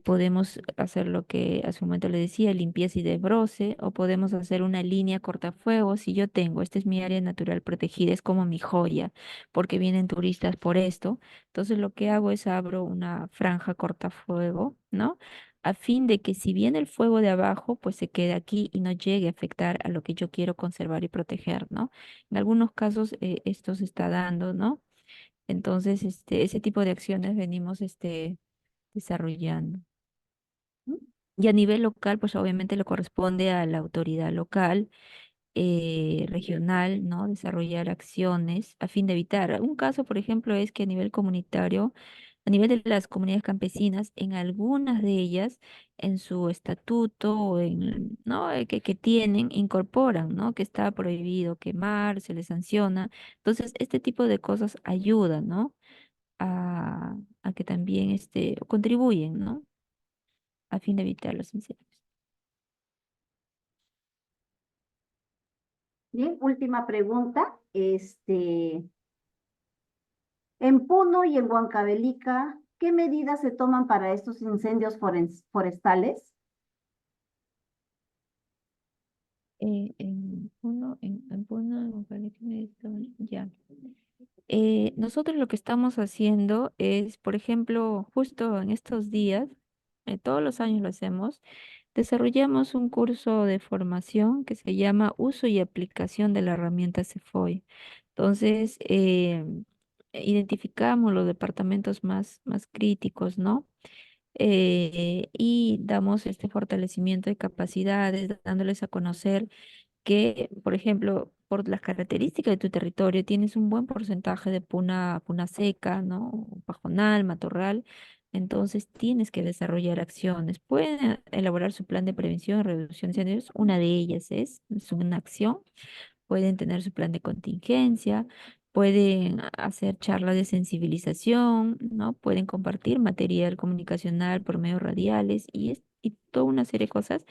Podemos hacer lo que hace un momento le decía, limpieza y desbroce, o podemos hacer una línea cortafuegos. Si yo tengo, esta es mi área natural protegida, es como mi joya, porque vienen turistas por esto. Entonces lo que hago es abro una franja cortafuego, ¿no? A fin de que si viene el fuego de abajo, pues se quede aquí y no llegue a afectar a lo que yo quiero conservar y proteger, ¿no? En algunos casos esto se está dando, ¿no? Entonces, ese tipo de acciones venimos, desarrollando. Y a nivel local, pues obviamente le corresponde a la autoridad local, regional, ¿no? Desarrollar acciones a fin de evitar. Un caso, por ejemplo, es que a nivel comunitario, a nivel de las comunidades campesinas, en algunas de ellas, en su estatuto o en, ¿no? Que tienen, incorporan, ¿no? Que está prohibido quemar, se les sanciona. Entonces, este tipo de cosas ayudan, ¿no? A que también contribuyen, ¿no? A fin de evitar los incendios. Bien, última pregunta. En Puno y en Huancavelica, ¿qué medidas se toman para estos incendios forestales? En Puno, en Guayaquil, ya. Nosotros lo que estamos haciendo es, por ejemplo, justo en estos días, todos los años lo hacemos, desarrollamos un curso de formación que se llama Uso y Aplicación de la herramienta CEFOI. Entonces, identificamos los departamentos más críticos, ¿no? Y damos este fortalecimiento de capacidades, dándoles a conocer que, por ejemplo, por las características de tu territorio, tienes un buen porcentaje de puna seca, ¿no? Pajonal, matorral. Entonces tienes que desarrollar acciones. Pueden elaborar su plan de prevención y reducción de incendios. Una de ellas es una acción. Pueden tener su plan de contingencia. Pueden hacer charlas de sensibilización, ¿no? Pueden compartir material comunicacional por medios radiales y toda una serie de cosas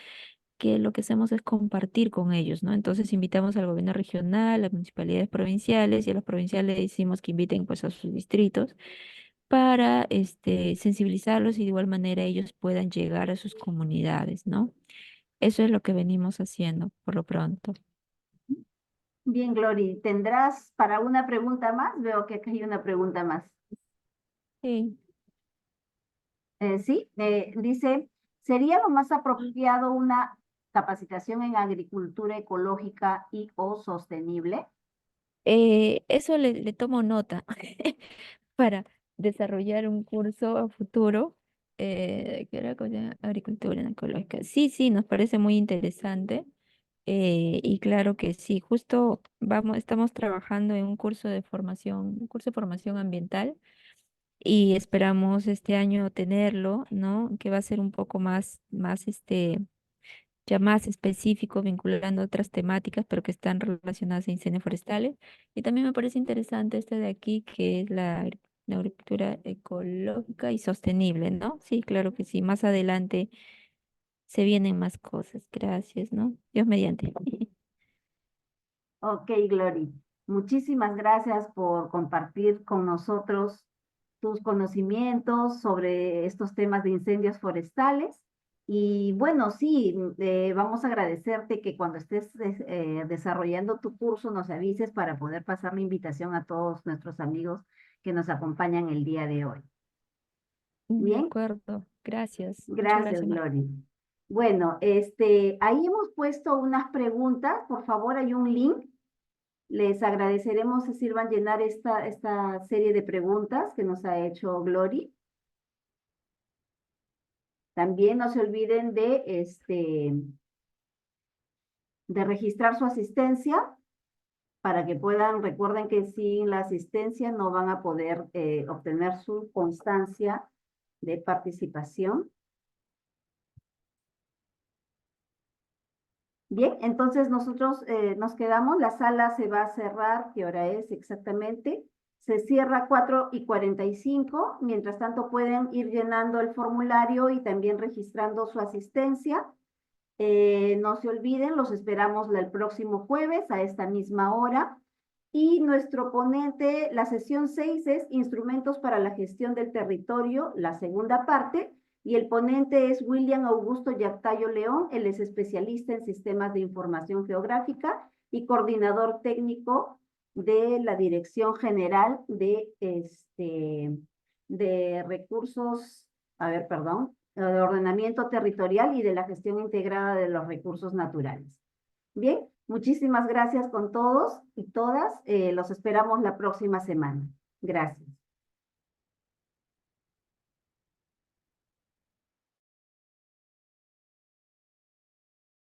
que lo que hacemos es compartir con ellos, ¿no? Entonces invitamos al gobierno regional, a las municipalidades provinciales y a las provinciales le decimos que inviten pues a sus distritos para sensibilizarlos y de igual manera ellos puedan llegar a sus comunidades, ¿no? Eso es lo que venimos haciendo por lo pronto. Bien, Glory, ¿tendrás para una pregunta más? Veo que acá hay una pregunta más. Sí. Sí, dice, ¿sería lo más apropiado una capacitación en agricultura ecológica y o sostenible? Eso le tomo nota para desarrollar un curso a futuro que era con agricultura ecológica. Sí, sí, nos parece muy interesante. Y claro que sí, justo estamos trabajando en un curso de formación ambiental y esperamos este año tenerlo, ¿no? Que va a ser un poco ya más específico, vinculando otras temáticas, pero que están relacionadas a incendios forestales. Y también me parece interesante este de aquí, que es la agricultura ecológica y sostenible, ¿no? Sí, claro que sí. Más adelante se vienen más cosas. Gracias, ¿no? Dios mediante. Ok, Glory. Muchísimas gracias por compartir con nosotros tus conocimientos sobre estos temas de incendios forestales. Y bueno, sí, vamos a agradecerte que cuando estés desarrollando tu curso nos avises para poder pasar la invitación a todos nuestros amigos que nos acompañan el día de hoy. De Bien, acuerdo. Gracias. Muchas gracias, gracias, Marta. Glory. Bueno, ahí hemos puesto unas preguntas. Por favor, hay un link. Les agradeceremos si sirvan llenar esta serie de preguntas que nos ha hecho Glory. También no se olviden de registrar su asistencia para que recuerden que sin la asistencia no van a poder obtener su constancia de participación. Bien, entonces nosotros nos quedamos, la sala se va a cerrar, ¿qué hora es exactamente? Se cierra 4:45, mientras tanto pueden ir llenando el formulario y también registrando su asistencia. No se olviden, los esperamos el próximo jueves a esta misma hora. Y nuestro ponente, la sesión 6 es Instrumentos para la Gestión del Territorio, la segunda parte, y el ponente es William Augusto Yartayo León, él es especialista en sistemas de información geográfica y coordinador técnico de la Dirección General de Recursos, de Ordenamiento Territorial y de la Gestión Integrada de los Recursos Naturales. Bien, muchísimas gracias con todos y todas. Los esperamos la próxima semana. Gracias.